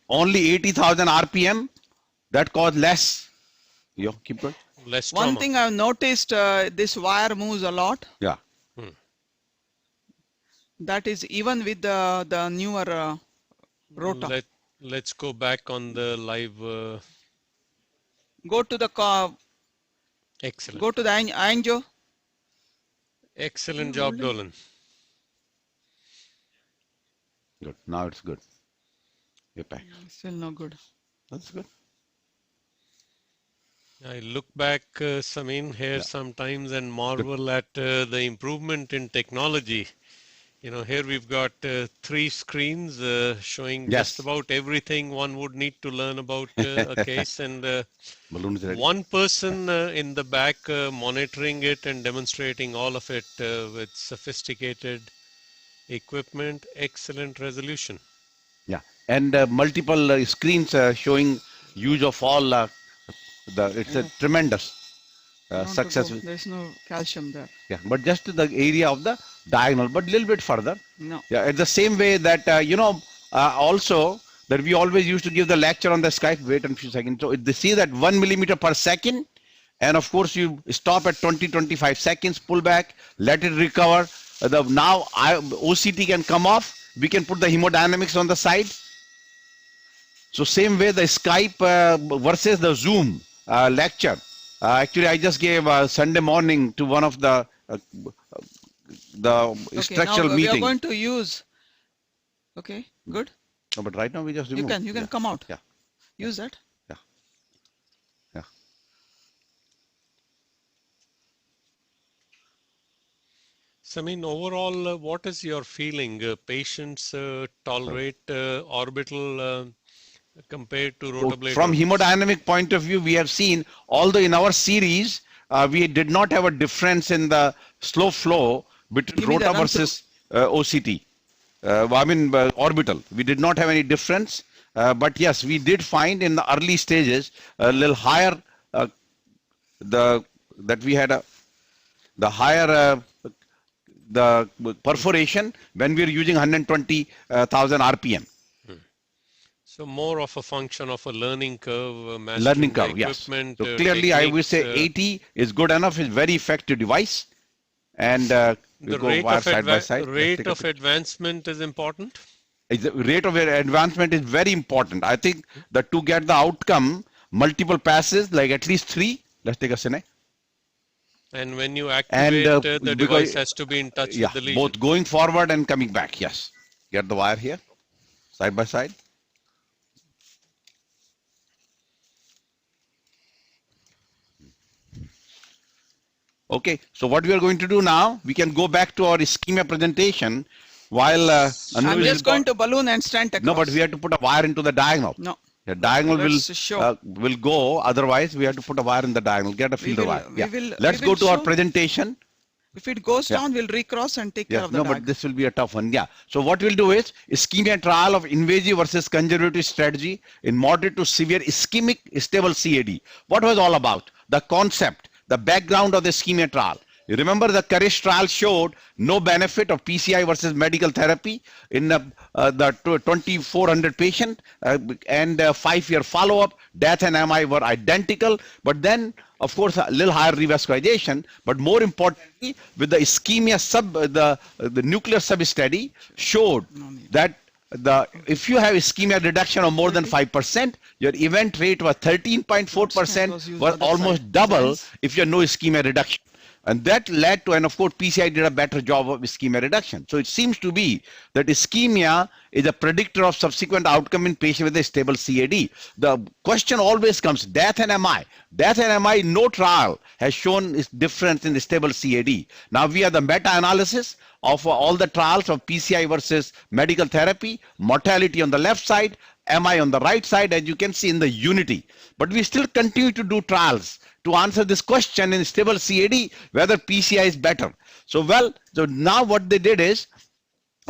only 80,000 RPM that cause less. Yo, keep going. Less One trauma. thing I've noticed, this wire moves a lot. Yeah. That is even with the newer rotor. Let's go back on the live. Go to the Excellent. go to the angio. Excellent job, Dolan. Good. Now it's good. You're back. Still no good. That's good. I look back, Samin, here sometimes and marvel at the improvement in technology. You know, here we've got 3 screens showing Yes. just about everything one would need to learn about a case, and Balloon is ready. one person in the back monitoring it and demonstrating all of it with sophisticated equipment, excellent resolution. Yeah. And multiple screens showing use of all it's a tremendous success. There's no calcium there. Yeah, but just the area of the diagonal, but a little bit further. No. Yeah, it's the same way that, also that we always used to give the lecture on the Skype. Wait a few seconds. So they see that 1 millimeter per second. And of course, you stop at 20-25 seconds, pull back, let it recover. Now OCT can come off. We can put the hemodynamics on the side. So same way the Skype versus the Zoom lecture. Actually, I just gave Sunday morning to one of the structural now meeting. we are going to use. Okay, good. No, but right now we just remove. You can come out. Yeah. Use that. Yeah. Samin, overall, what is your feeling? Patients tolerate orbital compared to rotablator? From hemodynamic point of view, we have seen, although in our series, we did not have a difference in the slow flow between Give me the rota run versus OCT. Orbital. We did not have any difference. But yes, we did find in the early stages a little higher, that we had the higher the perforation when we are using 120,000 RPM. So more of a function of a learning curve, Learning curve, yes. equipment, So clearly, I would say techniques, 80 is good enough. It's very effective device, and we The go wire side by side. rate of advancement is important. The rate of advancement is very important. I think that to get the outcome, multiple passes, like at least 3. Let's take a Sine. And when you activate, the device has to be in touch with the lesion. Both going forward and coming back. Yes. Get the wire here, side by side. Okay, so what we are going to do now, we can go back to our ischemia presentation while I'm just going to balloon and stand across. No, but we have to put a wire into the diagonal. No. The diagonal will go, otherwise we have to put a wire in the diagonal, get a fielder wire. Let's go to our presentation. If it goes down, we'll recross and take care of the but this will be a tough one. So what we'll do is ischemia trial of invasive versus conservative strategy in moderate to severe ischemic stable CAD. What was all about? The concept, the background of the ischemia trial. You remember the Courage trial showed no benefit of PCI versus medical therapy in the 2,400 patient and 5-year follow-up. Death and MI were identical, but then of course a little higher revascularization. But more importantly, with the ischemia the nuclear sub-study showed that if you have ischemia reduction of more than 5%, your event rate was 13.4%, was almost double if you have no ischemia reduction. And that led to, and of course, PCI did a better job of ischemia reduction. So it seems to be that ischemia is a predictor of subsequent outcome in patient with a stable CAD. The question always comes, death and MI. Death and MI, no trial has shown its difference in the stable CAD. Now we have the meta-analysis of all the trials of PCI versus medical therapy, mortality on the left side, MI on the right side, as you can see in the unity. But we still continue to do trials to answer this question in stable CAD, whether PCI is better. So now what they did is,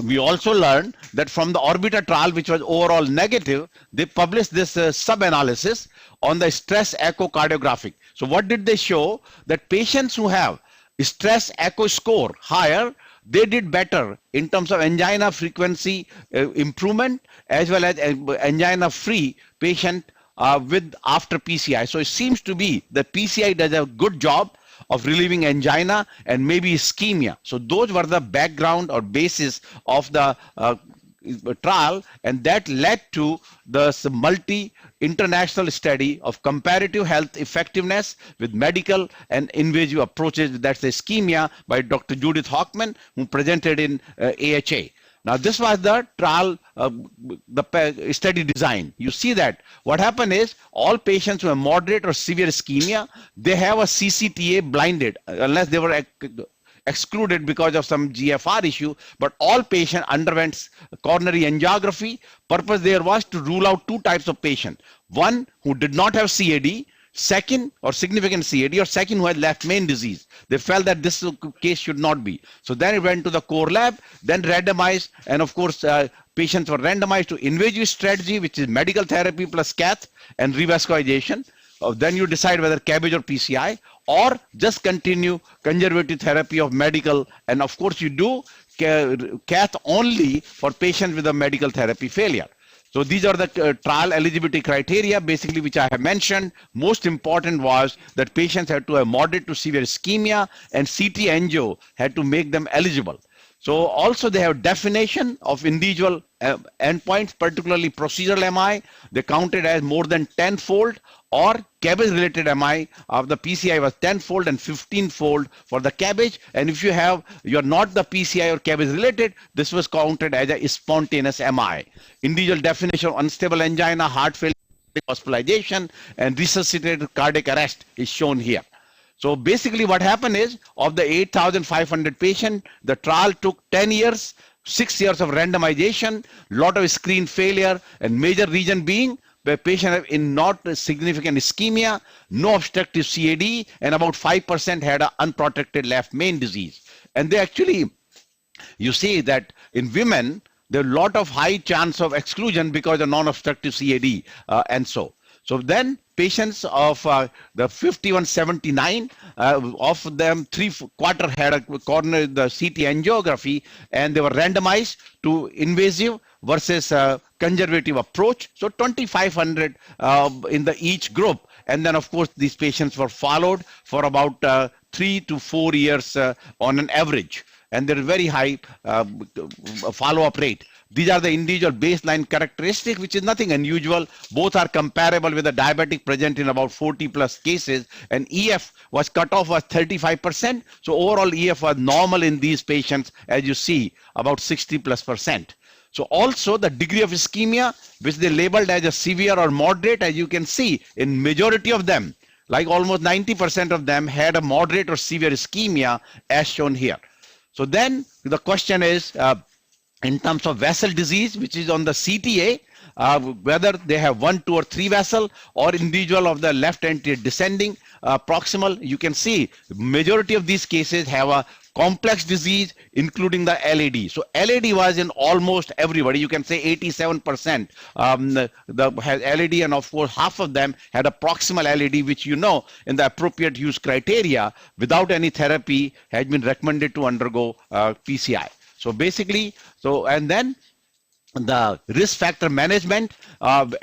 we also learned that from the orbital trial, which was overall negative, they published this sub-analysis on the stress echocardiographic. So what did they show? That patients who have stress echo score higher, they did better in terms of angina frequency improvement, as well as angina-free patient with after PCI. So it seems to be that PCI does a good job of relieving angina and maybe ischemia. So those were the background or basis of the trial, and that led to the multi-international study of comparative health effectiveness with medical and invasive approaches. That's ischemia by Dr. Judith Hockman, who presented in AHA. Now this was the trial, the study design. You see that what happened is all patients who have moderate or severe ischemia, they have a CCTA blinded unless they were excluded because of some GFR issue, but all patients underwent coronary angiography. Purpose there was to rule out 2 types of patient. One who did not have CAD, second or significant CAD, or second who had left main disease. They felt that this case should not be. So then it went to the core lab, then randomized, and of course patients were randomized to invasive strategy, which is medical therapy plus cath and revascularization. Then you decide whether CABG or PCI, or just continue conservative therapy of medical, and of course you do cath only for patients with a medical therapy failure. So these are the trial eligibility criteria, basically, which I have mentioned. Most important was that patients had to have moderate to severe ischemia, and CT angio had to make them eligible. So also they have definition of individual endpoints, particularly procedural MI. They counted as more than 10-fold, or CABG related MI of the PCI was 10-fold and 15-fold for the CABG. And if you're not the PCI or CABG related, this was counted as a spontaneous MI. Individual definition of unstable angina, heart failure, hospitalization, and resuscitated cardiac arrest is shown here. So basically what happened is, of the 8,500 patients, the trial took 10 years, 6 years of randomization, lot of screen failure, and major reason being where patient have in not significant ischemia, no obstructive CAD, and about 5% had an unprotected left main disease. And they actually, you see that in women, there are a lot of high chance of exclusion because of non-obstructive CAD and so. So then patients of the 5179, of them 3/4 had a coronary, the CT angiography, and they were randomized to invasive versus conservative approach. So 2,500 in the each group. And then of course these patients were followed for about 3 to 4 years on an average, and there is very high follow-up rate. These are the individual baseline characteristics, which is nothing unusual. Both are comparable with a diabetic present in about 40 plus cases, and EF was cut off was 35%. So overall EF was normal in these patients, as you see, about 60 plus %. So also the degree of ischemia, which they labeled as a severe or moderate, as you can see, in majority of them, like almost 90% of them had a moderate or severe ischemia, as shown here. So then the question is, in terms of vessel disease, which is on the CTA, whether they have 1, 2, or 3 vessel, or individual of the left anterior descending proximal, you can see majority of these cases have a complex disease, including the LAD. So LAD was in almost everybody. You can say 87% has LAD, and of course half of them had a proximal LAD, which you know in the appropriate use criteria without any therapy has been recommended to undergo PCI. So basically, and then the risk factor management,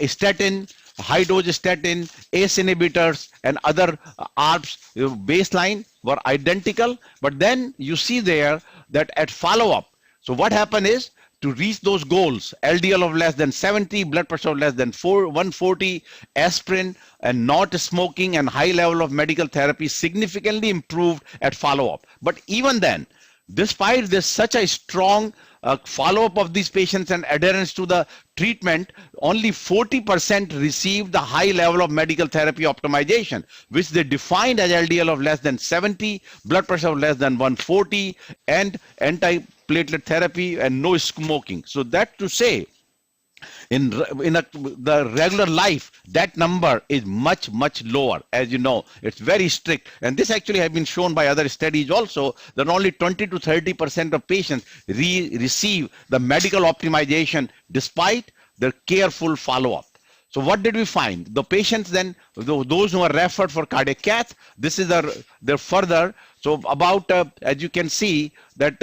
statin, high dose statin, ACE inhibitors, and other ARBs baseline were identical. But then you see there that at follow-up, so what happened is, to reach those goals, LDL of less than 70, blood pressure of less than 140, aspirin, and not smoking, and high level of medical therapy significantly improved at follow-up. But even then, despite this such a strong follow-up of these patients and adherence to the treatment, only 40% received the high level of medical therapy optimization, which they defined as LDL of less than 70, blood pressure of less than 140, and antiplatelet therapy, and no smoking. So that to say, in the regular life, that number is much lower. As you know, it's very strict, and this actually has been shown by other studies also, that only 20 to 30% of patients receive the medical optimization despite their careful follow-up. So what did we find? The patients then, those who are referred for cardiac cath, this is their further. So about, as you can see, that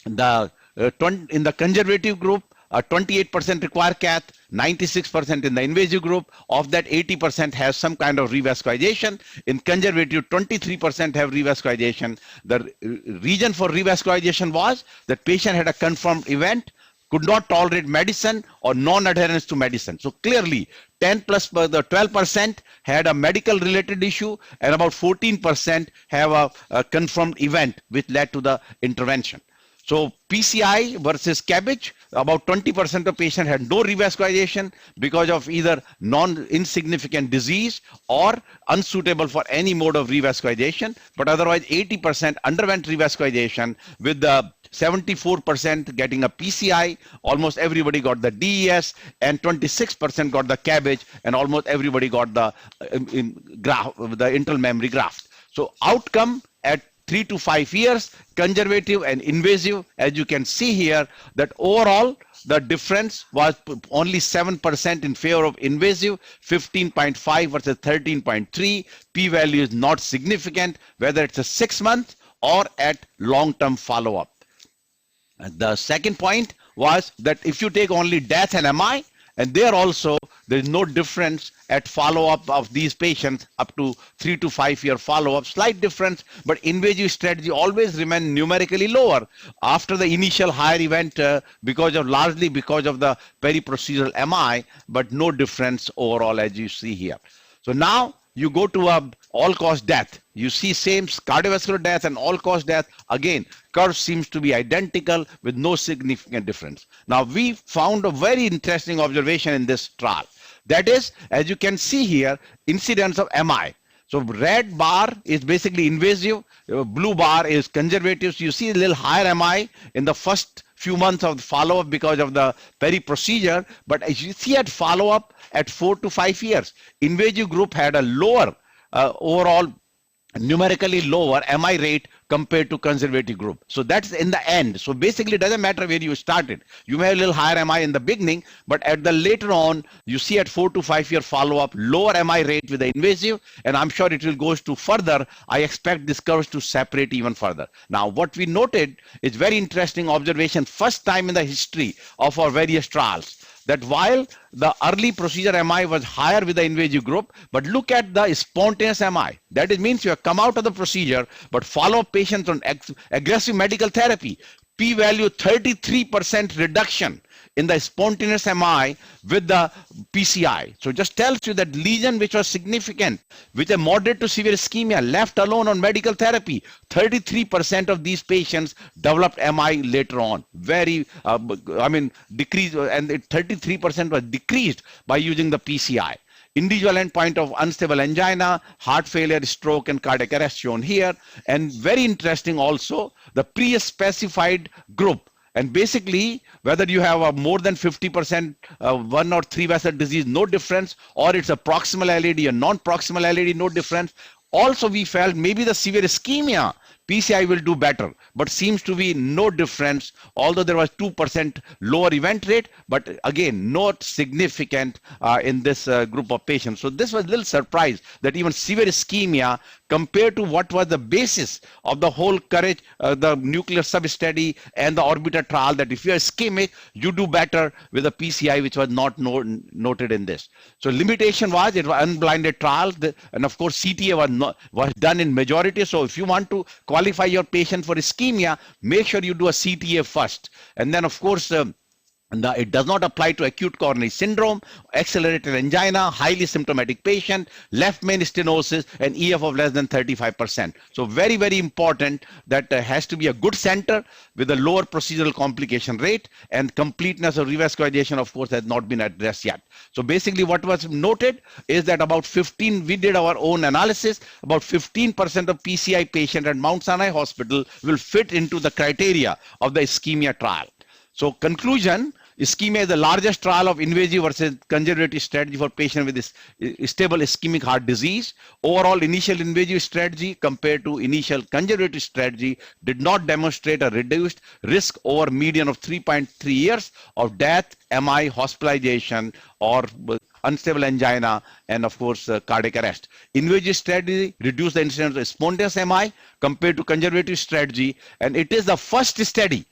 in the conservative group, 28% require cath, 96% in the invasive group. Of that, 80% has some kind of revascularization. In conservative, 23% have revascularization. The reason for revascularization was that patient had a confirmed event, could not tolerate medicine, or non-adherence to medicine. So clearly, 10 plus the 12% had a medical related issue, and about 14% have a confirmed event which led to the intervention. So PCI versus CABG, about 20% of patients had no revascularization because of either non-insignificant disease or unsuitable for any mode of revascularization. But otherwise, 80% underwent revascularization, with the 74% getting a PCI, almost everybody got the DES, and 26% got the CABG, and almost everybody got the internal memory graft. So outcome at 3 to 5 years, conservative and invasive, as you can see here, that overall the difference was only 7% in favor of invasive, 15.5 versus 13.3. P-value is not significant, whether it's a 6-month or at long-term follow-up. The second point was that if you take only death and MI, and there also there is no difference at follow-up of these patients up to 3 to 5 year follow-up, slight difference, but invasive strategy always remain numerically lower after the initial higher event largely because of the peri-procedural MI, but no difference overall, as you see here. So now you go to all-cause death. You see same cardiovascular death and all-cause death. Again, curve seems to be identical with no significant difference. Now, we found a very interesting observation in this trial. That is, as you can see here, incidence of MI. So red bar is basically invasive, blue bar is conservative. So you see a little higher MI in the first few months of the follow-up because of the peri-procedure, but as you see at follow-up at 4 to 5 years, invasive group had a lower overall numerically lower MI rate compared to conservative group. So that's in the end. So basically it doesn't matter where you started. You may have a little higher MI in the beginning, but at the later on, you see at 4 to 5 year follow-up, lower MI rate with the invasive, and I'm sure it will go to further. I expect this curves to separate even further. Now, what we noted is very interesting observation, first time in the history of our various trials, that while the early procedure MI was higher with the invasive group, but look at the spontaneous MI. That is, means you have come out of the procedure, but follow patients on aggressive medical therapy. P-value 33% reduction in the spontaneous MI with the PCI. So just tells you that lesion which was significant, with a moderate to severe ischemia, left alone on medical therapy, 33% of these patients developed MI later on. Very, decreased, and 33% was decreased by using the PCI. Individual endpoint of unstable angina, heart failure, stroke, and cardiac arrest shown here. And very interesting also, the pre-specified group. And basically, whether you have a more than 50% 1 or 3 vessel disease, no difference, or it's a proximal LAD, a non-proximal LAD, no difference. Also, we felt maybe the severe ischemia, PCI will do better, but seems to be no difference, although there was 2% lower event rate, but again, not significant in this group of patients. So this was a little surprise that even severe ischemia compared to what was the basis of the whole courage, the nuclear sub-study and the orbital trial, that if you are ischemic, you do better with a PCI, which was not noted in this. So limitation was, it was unblinded trial, and of course CTA was done in majority. So if you want to qualify your patient for ischemia, make sure you do a CTA first. And then of course, it does not apply to acute coronary syndrome, accelerated angina, highly symptomatic patient, left main stenosis, and EF of less than 35%. So very, very important that has to be a good center with a lower procedural complication rate, and completeness of revascularization, of course, has not been addressed yet. So basically what was noted is that about 15, we did our own analysis, about 15% of PCI patients at Mount Sinai Hospital will fit into the criteria of the ischemia trial. So conclusion, ischemia is the largest trial of invasive versus conservative strategy for patients with this stable ischemic heart disease. Overall, initial invasive strategy compared to initial conservative strategy did not demonstrate a reduced risk over median of 3.3 years of death, MI, hospitalization, or unstable angina, and of course cardiac arrest. Invasive strategy reduced the incidence of spontaneous MI compared to conservative strategy, and it is the first study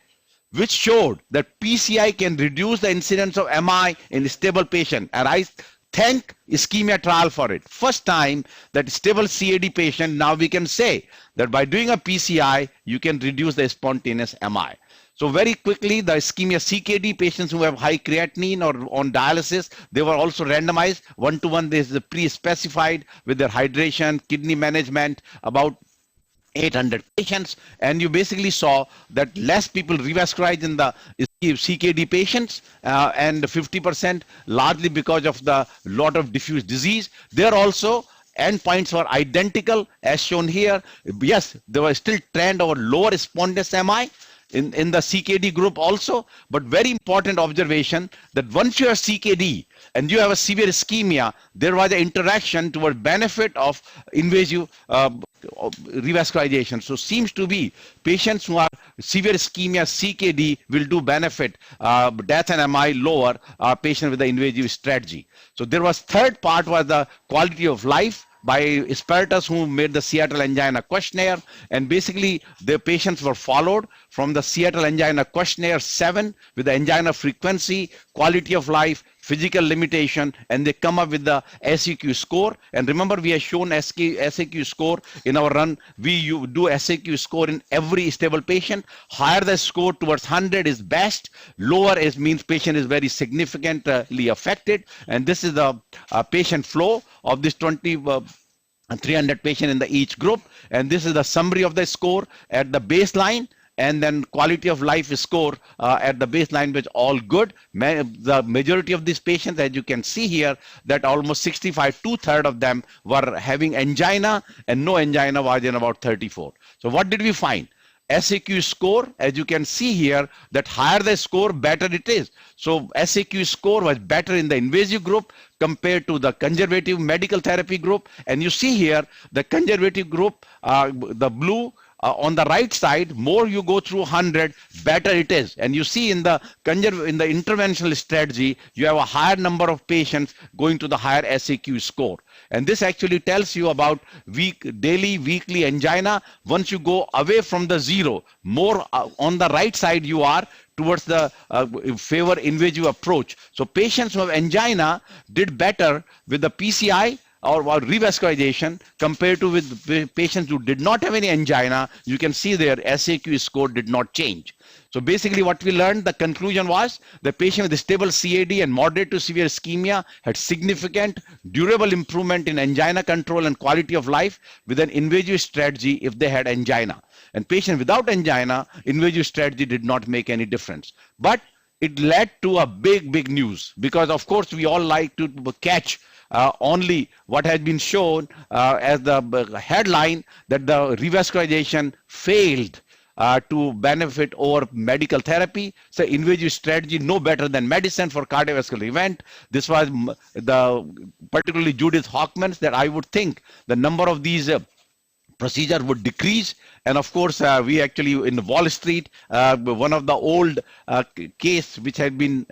which showed that PCI can reduce the incidence of MI in stable patient. And I thank ischemia trial for it. First time that stable CAD patient, now we can say that by doing a PCI, you can reduce the spontaneous MI. So very quickly, the ischemia CKD patients who have high creatinine or on dialysis, they were also randomized 1-to-1. This is pre-specified with their hydration, kidney management, about 800 patients, and you basically saw that less people revascularized in the CKD patients, and 50% largely because of the lot of diffuse disease. There also endpoints were identical as shown here. Yes, there was still trend over lower spontaneous MI in the CKD group also, but very important observation that once you have CKD and you have a severe ischemia, there was an interaction toward benefit of invasive revascularization. So seems to be patients who are severe ischemia CKD will do benefit death and MI lower patient with the invasive strategy. So there was third part was the quality of life by Spiritus, who made the Seattle Angina Questionnaire, and basically the patients were followed from the Seattle Angina Questionnaire 7 with the angina frequency, quality of life, physical limitation, and they come up with the SAQ score. And remember, we have shown SAQ score in our run. We do SAQ score in every stable patient. Higher the score towards 100 is best. Lower is means patient is very significantly affected. And this is the patient flow of this 300 patient in the each group. And this is the summary of the score at the baseline, and then quality of life score at the baseline, which all good. The majority of these patients, as you can see here, that almost 65, 2/3 of them were having angina, and no angina was in about 34. So what did we find? SAQ score, as you can see here, that higher the score, better it is. So SAQ score was better in the invasive group compared to the conservative medical therapy group. And you see here, the conservative group, the blue on the right side, more you go through 100, better it is. And you see in the interventional strategy, you have a higher number of patients going to the higher SAQ score. And this actually tells you about daily, weekly angina. Once you go away from the zero, more on the right side you are towards the favor invasive approach. So patients who have angina did better with the PCI or revascularization compared to with patients who did not have any angina. You can see their SAQ score did not change. So basically what we learned, the conclusion was the patient with stable CAD and moderate to severe ischemia had significant durable improvement in angina control and quality of life with an invasive strategy if they had angina. And patients without angina, invasive strategy did not make any difference. But it led to a big news, because of course we all like to catch only what has been shown as the headline that the revascularization failed to benefit over medical therapy. So invasive strategy no better than medicine for cardiovascular event. This was particularly Judith Hockman's, that I would think the number of these procedure would decrease. And of course, we actually in Wall Street, one of the old case which had been,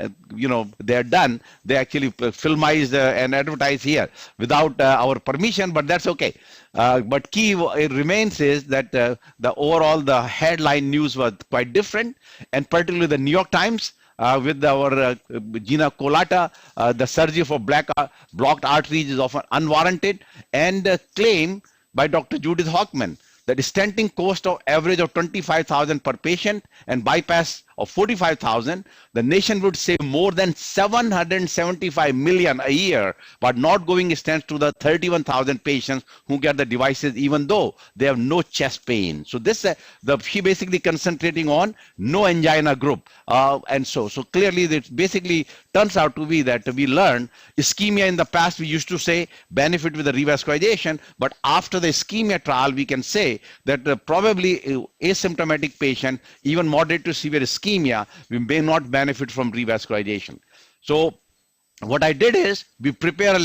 they had done, they actually filmized and advertised here without our permission, but that's okay. But key it remains is that the overall, the headline news was quite different, and particularly the New York Times, with our Gina Colata, the surgery for blocked arteries is often unwarranted, and claim by Dr. Judith Hockman that stenting cost of average of 25,000 per patient and bypass of 45,000, the nation would save more than 775 million a year by not going stents to the 31,000 patients who get the devices even though they have no chest pain. So this she basically concentrating on no angina group, and so clearly it basically turns out to be that we learned ischemia in the past we used to say benefit with the revascularization, but after the ischemia trial we can say that probably asymptomatic patient, even moderate to severe ischemia, we may not benefit from revascularization. So what I did is we prepare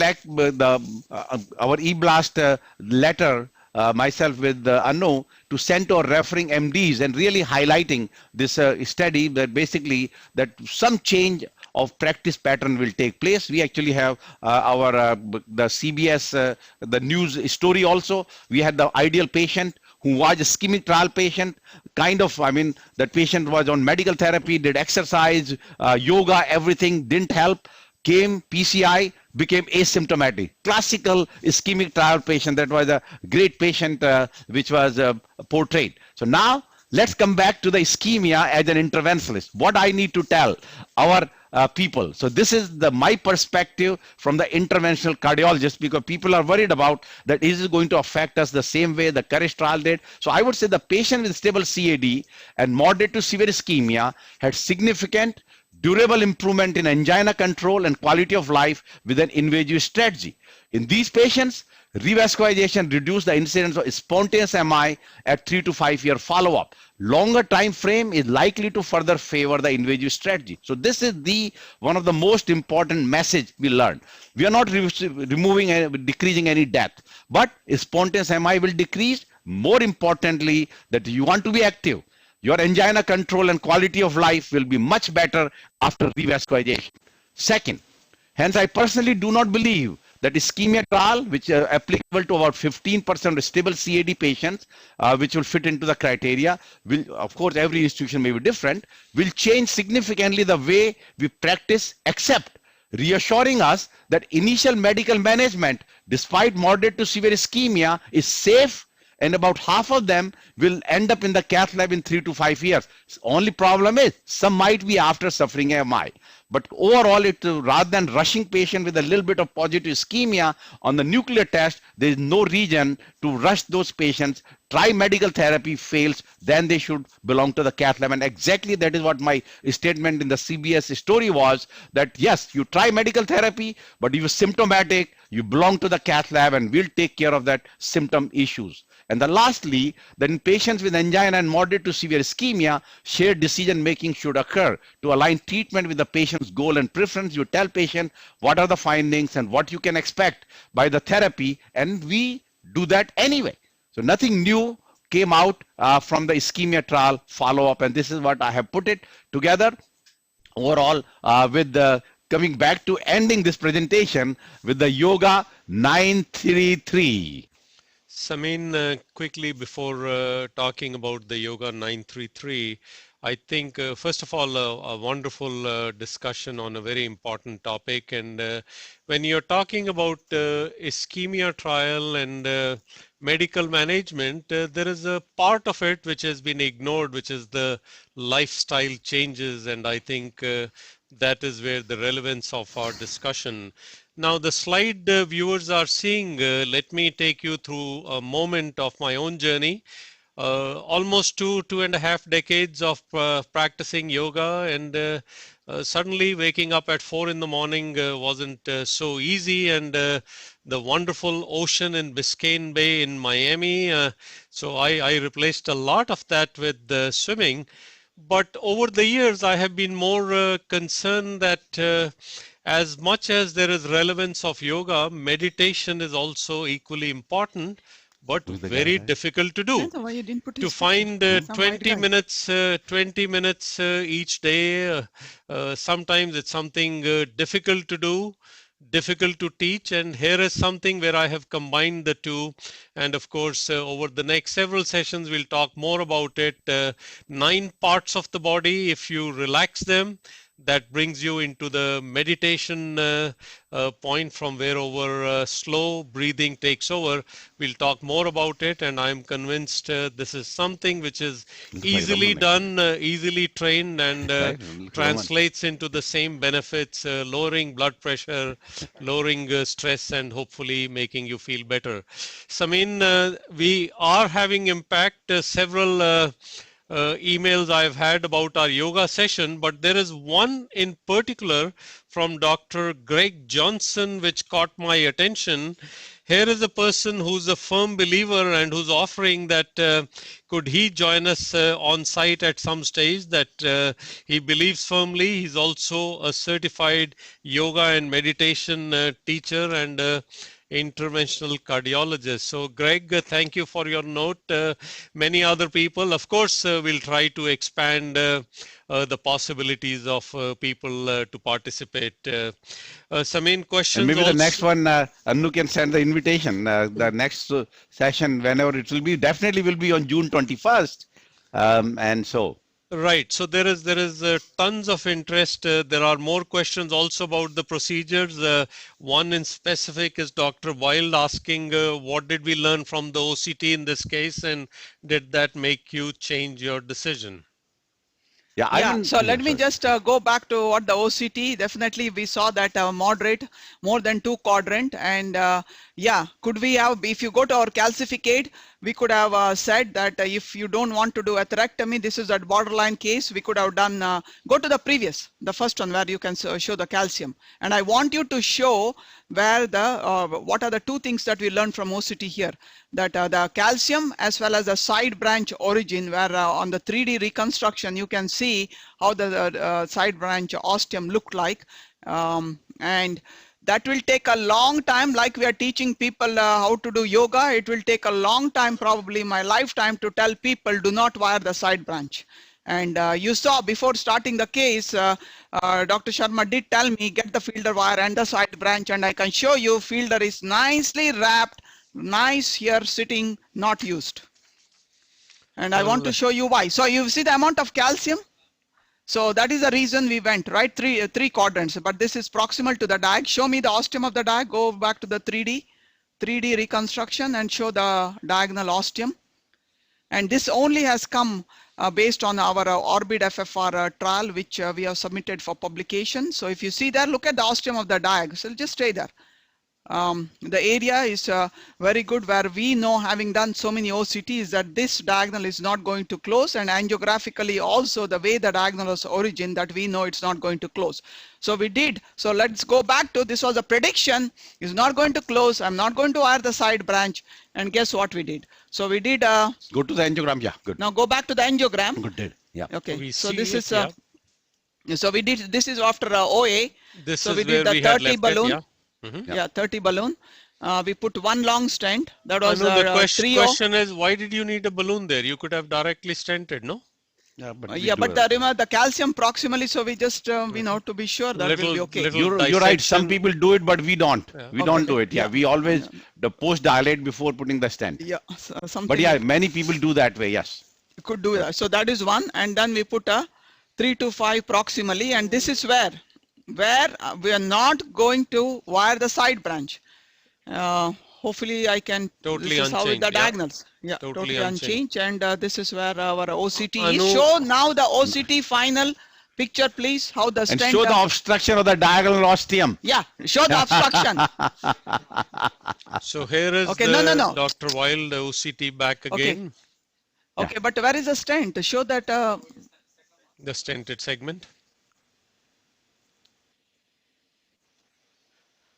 our e-blast letter, myself with Anu, to send to our referring MDs and really highlighting this study that basically that some change of practice pattern will take place. We actually have the CBS, the news story also. We had the ideal patient who was a ischemic trial patient, that patient was on medical therapy, did exercise, yoga, everything, didn't help, came PCI, became asymptomatic. Classical ischemic trial patient, that was a great patient which was portrayed. So now let's come back to the ischemia as an interventionalist. What I need to tell our people. So this is my perspective from the interventional cardiologist, because people are worried about that is it going to affect us the same way the Courage trial did. So I would say the patient with stable CAD and moderate to severe ischemia had significant durable improvement in angina control and quality of life with an invasive strategy. In these patients, revascularization reduced the incidence of spontaneous MI at 3 to 5 year follow-up. Longer time frame is likely to further favor the invasive strategy. So this is one of the most important message we learned. We are not decreasing any death, but spontaneous MI will decrease. More importantly, that you want to be active. Your angina control and quality of life will be much better after revascularization. Second, hence I personally do not believe that ischemia trial, which are applicable to about 15% of stable CAD patients, which will fit into the criteria, will, of course, every institution may be different, will change significantly the way we practice, except reassuring us that initial medical management, despite moderate to severe ischemia, is safe, and about half of them will end up in the cath lab in 3 to 5 years. Only problem is some might be after suffering MI. But overall, rather than rushing patient with a little bit of positive ischemia on the nuclear test, there is no reason to rush those patients. Try medical therapy, fails, then they should belong to the cath lab. And exactly that is what my statement in the CBS story was, that yes, you try medical therapy, but if you're symptomatic, you belong to the cath lab and we'll take care of that symptom issues. And then lastly, that in patients with angina and moderate to severe ischemia, shared decision making should occur to align treatment with the patient's goal and preference. You tell patient what are the findings and what you can expect by the therapy, and we do that anyway. So nothing new came out from the ischemia trial follow-up, and this is what I have put it together overall with the coming back to ending this presentation with the Yoga 933. Samin, quickly before talking about the Yoga 933, I think first of all a wonderful discussion on a very important topic, and when you're talking about ischemia trial and medical management, there is a part of it which has been ignored, which is the lifestyle changes, and I think that is where the relevance of our discussion. Now the slide viewers are seeing, let me take you through a moment of my own journey. Almost two and a half decades of practicing yoga, and suddenly waking up at 4 in the morning wasn't so easy, and the wonderful ocean in Biscayne Bay in Miami. So I replaced a lot of that with swimming. But over the years, I have been more concerned that as much as there is relevance of yoga, meditation is also equally important, but very difficult to do. To find 20 minutes each day, sometimes it's something difficult to do, difficult to teach, and here is something where I have combined the two. And of course, over the next several sessions, we'll talk more about it. 9 parts of the body, if you relax them, that brings you into the meditation point from whereover slow breathing takes over. We'll talk more about it, and I'm convinced this is something which is easily done, easily trained, and translates into the same benefits, lowering blood pressure, lowering stress, and hopefully making you feel better. Samin, we are having impact. Several emails I've had about our yoga session, but there is one in particular from Dr. Greg Johnson which caught my attention. Here is a person who's a firm believer and who's offering that could he join us on site at some stage, that he believes firmly. He's also a certified yoga and meditation teacher and interventional cardiologist. So Greg, thank you for your note. Many other people, of course, will try to expand the possibilities of people to participate. Samin, questions? And maybe the next one, Anu can send the invitation. The next session, whenever it will be, definitely will be on June 21st. And so. Right. So there is tons of interest. There are more questions also about the procedures. One in specific is Dr. Wild asking, what did we learn from the OCT in this case, and did that make you change your decision? Yeah, so let me just go back to what the OCT. Definitely we saw that moderate, more than 2 quadrant, and yeah, could we have, if you go to our Calcified, we could have said that if you don't want to do atherectomy, this is that borderline case, we could have done, go to the first one where you can show the calcium. And I want you to show where the, what are the 2 things that we learned from OCT here, that the calcium as well as the side branch origin, where on the 3D reconstruction, you can see how the side branch ostium looked like. And that will take a long time, like we are teaching people how to do yoga. It will take a long time, probably my lifetime, to tell people do not wire the side branch. And you saw before starting the case, Dr. Sharma did tell me get the fielder wire and the side branch, and I can show you fielder is nicely wrapped, nice here sitting, not used. And I want to show you why. So you see the amount of calcium. So that is the reason we went, right? Three quadrants, but this is proximal to the diag. Show me the ostium of the diag. Go back to the 3D reconstruction and show the diagonal ostium. And this only has come based on our Orbit FFR trial, which we have submitted for publication. So if you see there, look at the ostium of the diag. So just stay there. The area is very good, where we know, having done so many OCTs, that this diagonal is not going to close, and angiographically also the way the diagonal is origin, that we know it's not going to close. So we did. So let's go back to, this was a prediction, is not going to close, I'm not going to wire the side branch, and guess what we did? So we did go to the angiogram. Yeah, good. Now go back to the angiogram. Good. Yeah. Okay, so this is so we did, this is after OA. This so is we did where the we had 30 left balloon. it, yeah. 30 balloon. We put one long stent. That was Anu, the our trio. question is, why did you need a balloon there? You could have directly stented, no? Yeah, but remember the calcium proximally, so we just to be sure that will be okay. You're right. Some people do it, but we don't. Yeah. We don't do it. Yeah, we always the post dilate before putting the stent. Yeah, something. But yeah, many people do that way. Yes. You could do that. So that is one, and then we put a 3 to 5 proximally, and this is where we are not going to wire the side branch. Hopefully I can. Totally this is unchanged. How with the yeah. diagonals. Yeah, totally unchanged. And this is where our OCT Anu, is. Show now the OCT final picture, please. How the stent. And show the obstruction of the diagonal ostium. Yeah, show the obstruction. So here is okay, the no. Dr. Wild, the OCT back again. Okay, but where is the stent? Show that. The stented segment.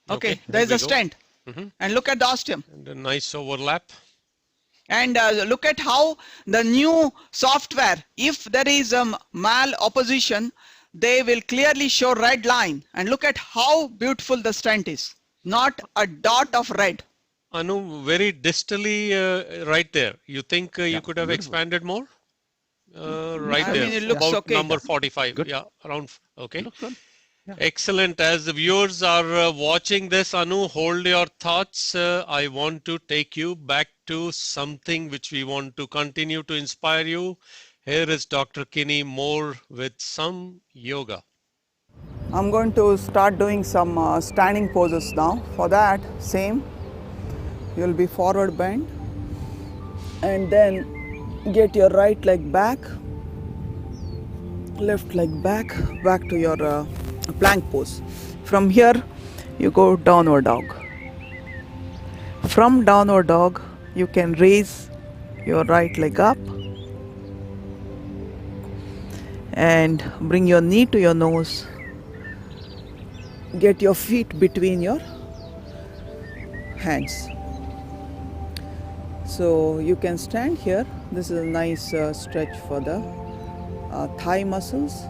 Okay, there is a stent. And look at the ostium. And a nice overlap. And look at how the new software, if there is a malopposition, they will clearly show red line. And look at how beautiful the stent is. Not a dot of red. Anu, very distally right there. You think you could have expanded more? Right there. I mean, it looks about okay. number 45. Good. Yeah, around. Okay. Yeah. Excellent. As the viewers are watching this, Anu, hold your thoughts. I want to take you back to something which we want to continue to inspire you. Here is Dr. Kinney Moore with some yoga. I'm going to start doing some standing poses now. For that, same. You'll be forward bend. And then get your right leg back. Left leg back to your plank pose. From here you go downward dog. From downward dog you can raise your right leg up and bring your knee to your nose. Get your feet between your hands. So you can stand here. This is a nice stretch for the thigh muscles.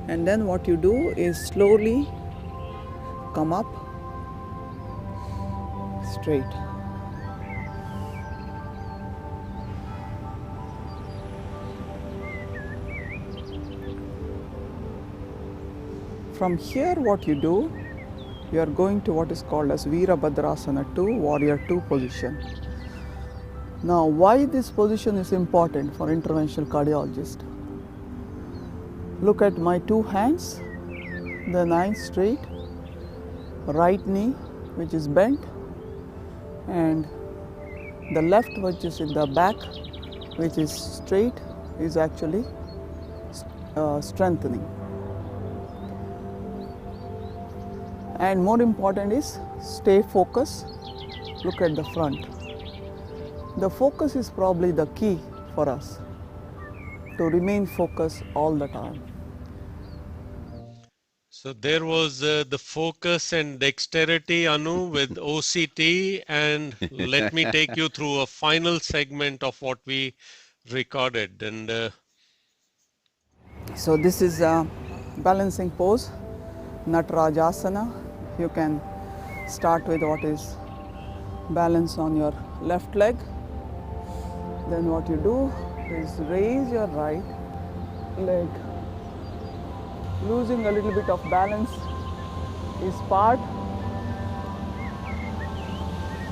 And then what you do is slowly come up straight. From here what you do, you are going to what is called as Virabhadrasana 2, Warrior 2 position. Now why this position is important for interventional cardiologist? Look at my two hands, the nice straight, right knee which is bent, and the left which is in the back which is straight is actually strengthening. And more important is stay focused, look at the front. The focus is probably the key for us to remain focused all the time. So there was the focus and dexterity, Anu, with OCT, and let me take you through a final segment of what we recorded. And so this is a balancing pose, Natarajasana. You can start with what is balance on your left leg. Then what you do is raise your right leg. Losing a little bit of balance is part,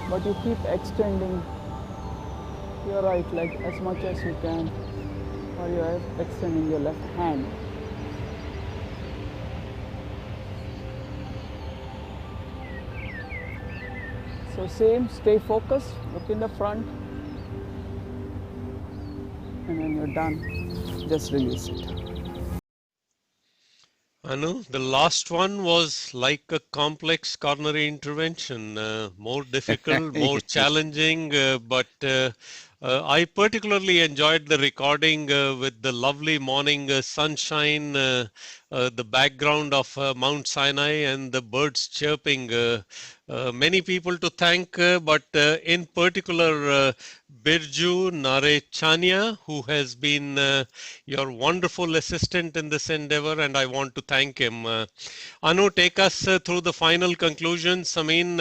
but you keep extending your right leg as much as you can, or you are extending your left hand. So same, stay focused, look in the front, and when you're done, just release it. Anu, the last one was like a complex coronary intervention, more difficult, more challenging, but I particularly enjoyed the recording with the lovely morning sunshine, the background of Mount Sinai and the birds chirping. Many people to thank, but in particular Birju Narechania, who has been your wonderful assistant in this endeavor, and I want to thank him. Anu, take us through the final conclusions. I mean,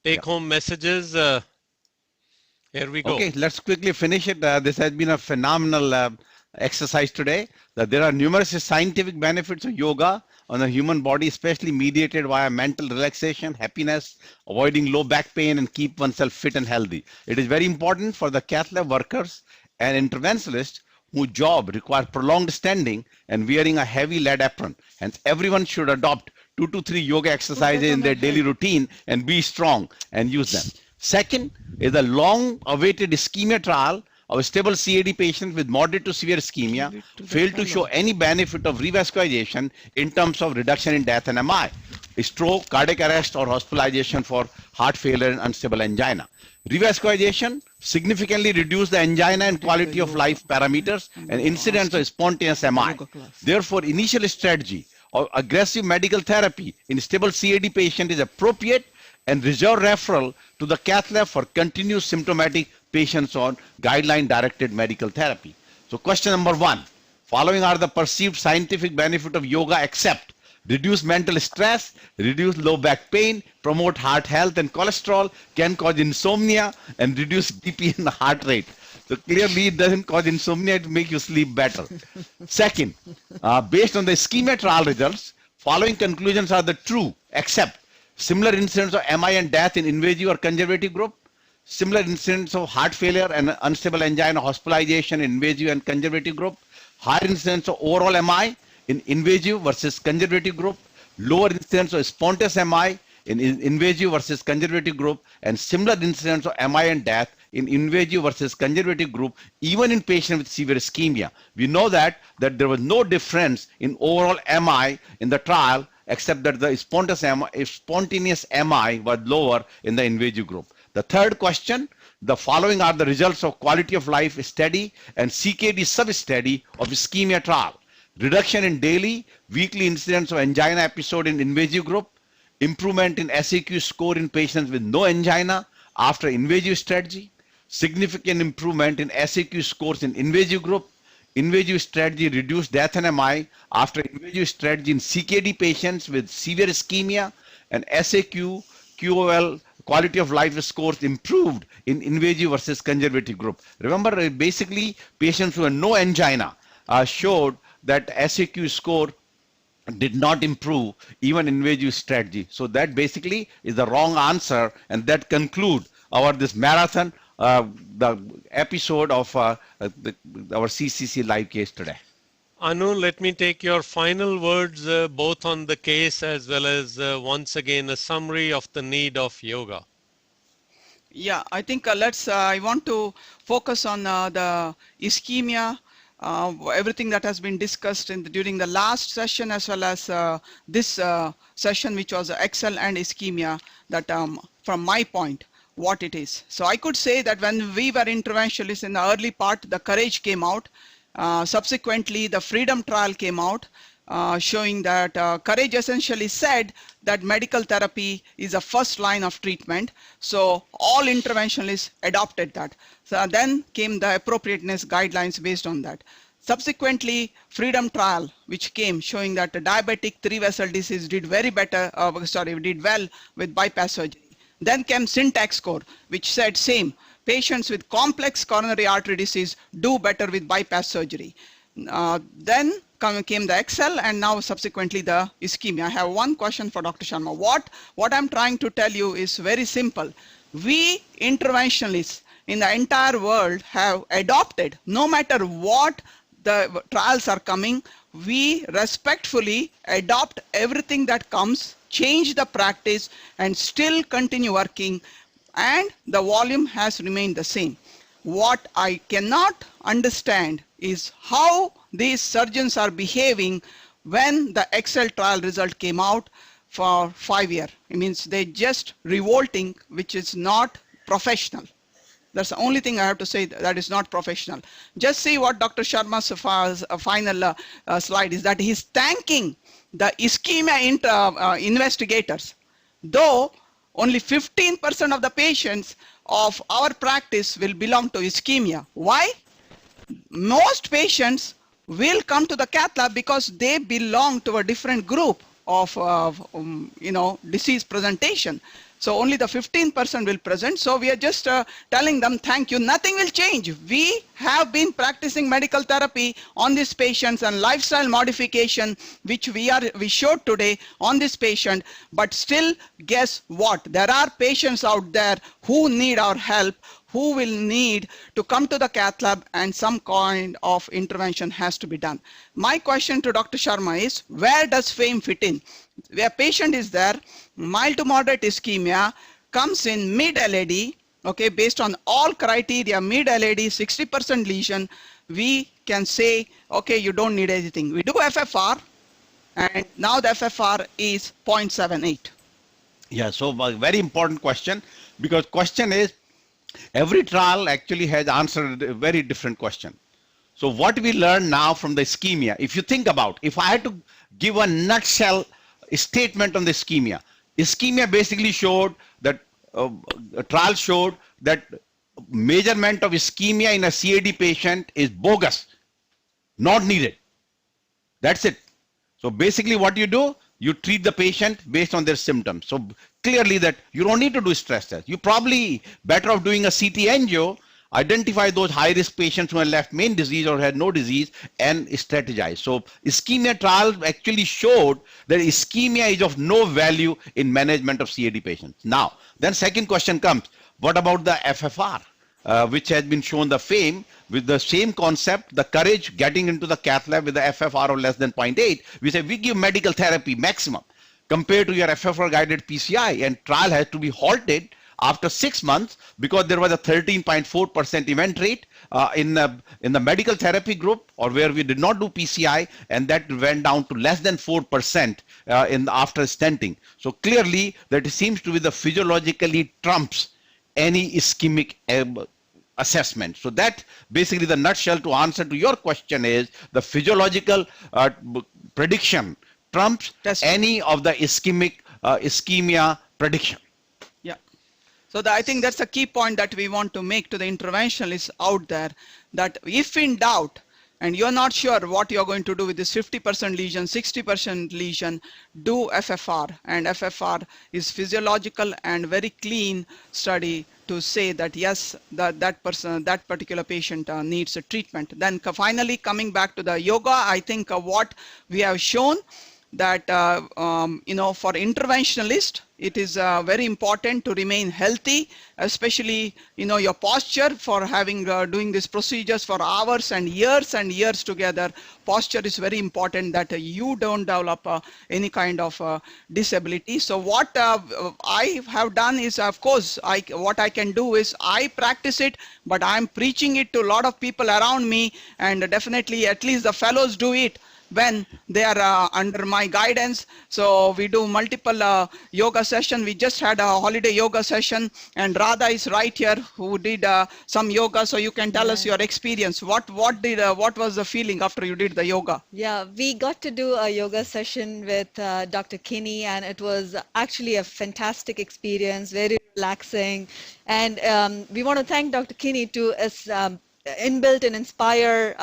take home messages. Here we go. Okay, let's quickly finish it. This has been a phenomenal exercise today. That there are numerous scientific benefits of yoga on the human body, especially mediated via mental relaxation, happiness, avoiding low back pain, and keep oneself fit and healthy. It is very important for the cath lab workers and interventionalists whose job requires prolonged standing and wearing a heavy lead apron. Hence, everyone should adopt 2 to 3 yoga exercises in their daily routine and be strong and use them. Second is the long-awaited ischemia trial of stable CAD patients with moderate to severe ischemia failed to show any benefit of revascularization in terms of reduction in death and MI, stroke, cardiac arrest, or hospitalization for heart failure and unstable angina. Revascularization significantly reduced the angina and quality of life parameters and incidence of spontaneous MI. Therefore, initial strategy of aggressive medical therapy in stable CAD patient is appropriate and reserve referral to the cath lab for continuous symptomatic patients on guideline-directed medical therapy. So question number 1, following are the perceived scientific benefit of yoga except reduce mental stress, reduce low back pain, promote heart health and cholesterol, can cause insomnia, and reduce BP and heart rate. So clearly it doesn't cause insomnia, it makes you sleep better. Second, based on the ischemia trial results, following conclusions are the true except similar incidence of MI and death in invasive or conservative group, similar incidence of heart failure and unstable angina hospitalization in invasive and conservative group, higher incidence of overall MI in invasive versus conservative group, lower incidence of spontaneous MI in invasive versus conservative group, and similar incidence of MI and death in invasive versus conservative group, even in patients with severe ischemia. We know that there was no difference in overall MI in the trial, except that the spontaneous MI was lower in the invasive group. The third question, the following are the results of quality of life study and CKD sub-study of ischemia trial. Reduction in daily, weekly incidence of angina episode in invasive group, improvement in SAQ score in patients with no angina after invasive strategy, significant improvement in SAQ scores in invasive group, invasive strategy reduced death and MI after invasive strategy in CKD patients with severe ischemia, and SAQ, QOL, quality of life scores improved in invasive versus conservative group. Remember, basically, patients who had no angina showed that SAQ score did not improve even invasive strategy. So that basically is the wrong answer, and that conclude this marathon, the episode of our CCC live case today. Anu, let me take your final words both on the case as well as once again a summary of the need of yoga. Yeah, I think I want to focus on the ischemia, everything that has been discussed during the last session as well as this session, which was Excel and ischemia, that from my point, what it is. So I could say that when we were interventionalists in the early part, the courage came out. Subsequently, the freedom trial came out, showing that courage essentially said that medical therapy is a first line of treatment. So all interventionalists adopted that. So then came the appropriateness guidelines based on that. Subsequently, freedom trial, which came showing that the diabetic 3-vessel disease did did well with bypass surgery. Then came syntax score, which said same. Patients with complex coronary artery disease do better with bypass surgery. Then came the Excel, and now subsequently the ischemia. I have one question for Dr. Sharma. What I'm trying to tell you is very simple. We interventionalists in the entire world have adopted, no matter what the trials are coming, we respectfully adopt everything that comes, change the practice, and still continue working, and the volume has remained the same. What I cannot understand is how these surgeons are behaving when the Excel trial result came out for 5 years. It means they just revolting, which is not professional. That's the only thing I have to say, that is not professional. Just see what Dr. Sharma's final slide is, that he's thanking the ischemia investigators. Though only 15% of the patients of our practice will belong to ischemia. Why? Most patients will come to the cath lab because they belong to a different group of disease presentation. So only the 15% will present. So we are just telling them, thank you, nothing will change. We have been practicing medical therapy on these patients and lifestyle modification, which we showed today on this patient. But still, guess what? There are patients out there who need our help, who will need to come to the cath lab, and some kind of intervention has to be done. My question to Dr. Sharma is, where does FAME fit in? Where patient is there, mild to moderate ischemia, comes in mid-LAD, okay, based on all criteria, mid-LAD, 60% lesion, we can say, okay, you don't need anything. We do FFR, and now the FFR is 0.78. Yeah, so a very important question, because question is, every trial actually has answered a very different question. So what we learn now from the ischemia, if you think about, if I had to give a nutshell statement on the ischemia, ischemia basically showed that, a trial showed that measurement of ischemia in a CAD patient is bogus, not needed. That's it. So basically what you do, you treat the patient based on their symptoms. So clearly that you don't need to do stress test. You probably better off doing a CT angio, identify those high-risk patients who have left main disease or had no disease, and strategize. So ischemia trial actually showed that ischemia is of no value in management of CAD patients. Now, then second question comes, what about the FFR? Which has been shown the FAME with the same concept, the courage getting into the cath lab with the FFR of less than 0.8. We say we give medical therapy maximum compared to your FFR guided PCI, and trial has to be halted after 6 months because there was a 13.4% event rate in the medical therapy group, or where we did not do PCI, and that went down to less than 4% after stenting. So clearly that seems to be the physiologically trumps any ischemic assessment. So that basically the nutshell to answer to your question is the physiological prediction trumps any of the ischemia prediction. Yeah. So I think that's a key point that we want to make to the interventionalists out there, that if in doubt, and you're not sure what you're going to do with this 50% lesion, 60% lesion, do FFR. And FFR is physiological and very clean study to say that yes, that particular patient needs a treatment. Then finally coming back to the yoga, I think what we have shown that for interventionalist, it is very important to remain healthy, especially your posture for having doing these procedures for hours and years together. Posture is very important, that you don't develop any kind of disability. So what I have done is, of course, what I can do is I practice it, but I'm preaching it to a lot of people around me, and definitely at least the fellows do it when they are under my guidance. So we do multiple yoga session. We just had a holiday yoga session, and Radha is right here who did some yoga. So you can tell us your experience. What was the feeling after you did the yoga? Yeah, we got to do a yoga session with Dr. Kinney, and it was actually a fantastic experience, very relaxing. And we want to thank Dr. Kinney to inbuilt and inspire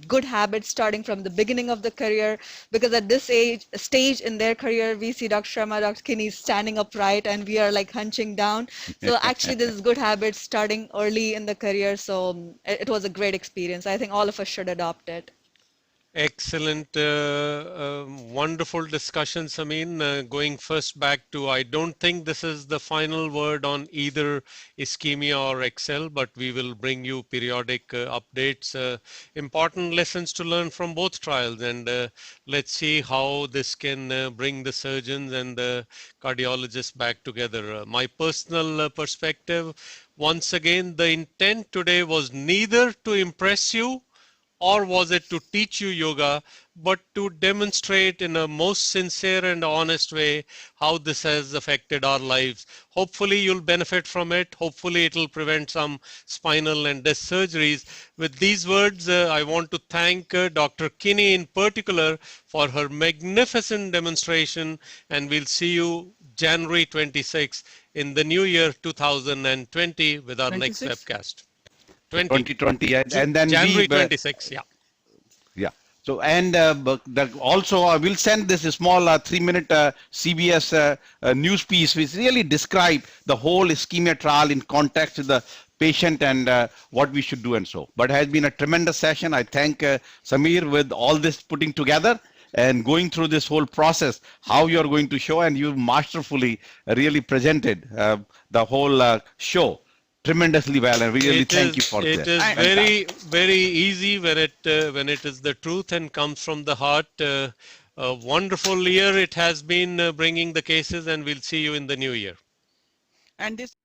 good habits starting from the beginning of the career, because at this stage in their career, we see Dr. Sharma, Dr. Kinney standing upright, and we are like hunching down. So actually this is good habits starting early in the career. So it was a great experience. I think all of us should adopt it. Excellent, wonderful discussion, Samin. Going first back to, I don't think this is the final word on either ischemia or Excel, but we will bring you periodic updates, important lessons to learn from both trials, and let's see how this can bring the surgeons and the cardiologists back together. My personal perspective, once again, the intent today was neither to impress you or was it to teach you yoga, but to demonstrate in a most sincere and honest way how this has affected our lives. Hopefully you'll benefit from it. Hopefully it will prevent some spinal and disc surgeries. With these words, I want to thank Dr. Kinney in particular for her magnificent demonstration, and we'll see you January 26 in the new year 2020 with our 26? next webcast. 2020, and then January 26, yeah. Yeah. So, and also I will send this small 3-minute CBS news piece which really describe the whole ischemia trial in context with the patient and what we should do and so. But it has been a tremendous session. I thank Samir with all this putting together and going through this whole process, how you're going to show, and you masterfully really presented the whole show tremendously well, and we really thank you for that. It is very easy when it is the truth and comes from the heart. A wonderful year it has been bringing the cases, and we'll see you in the new year. And this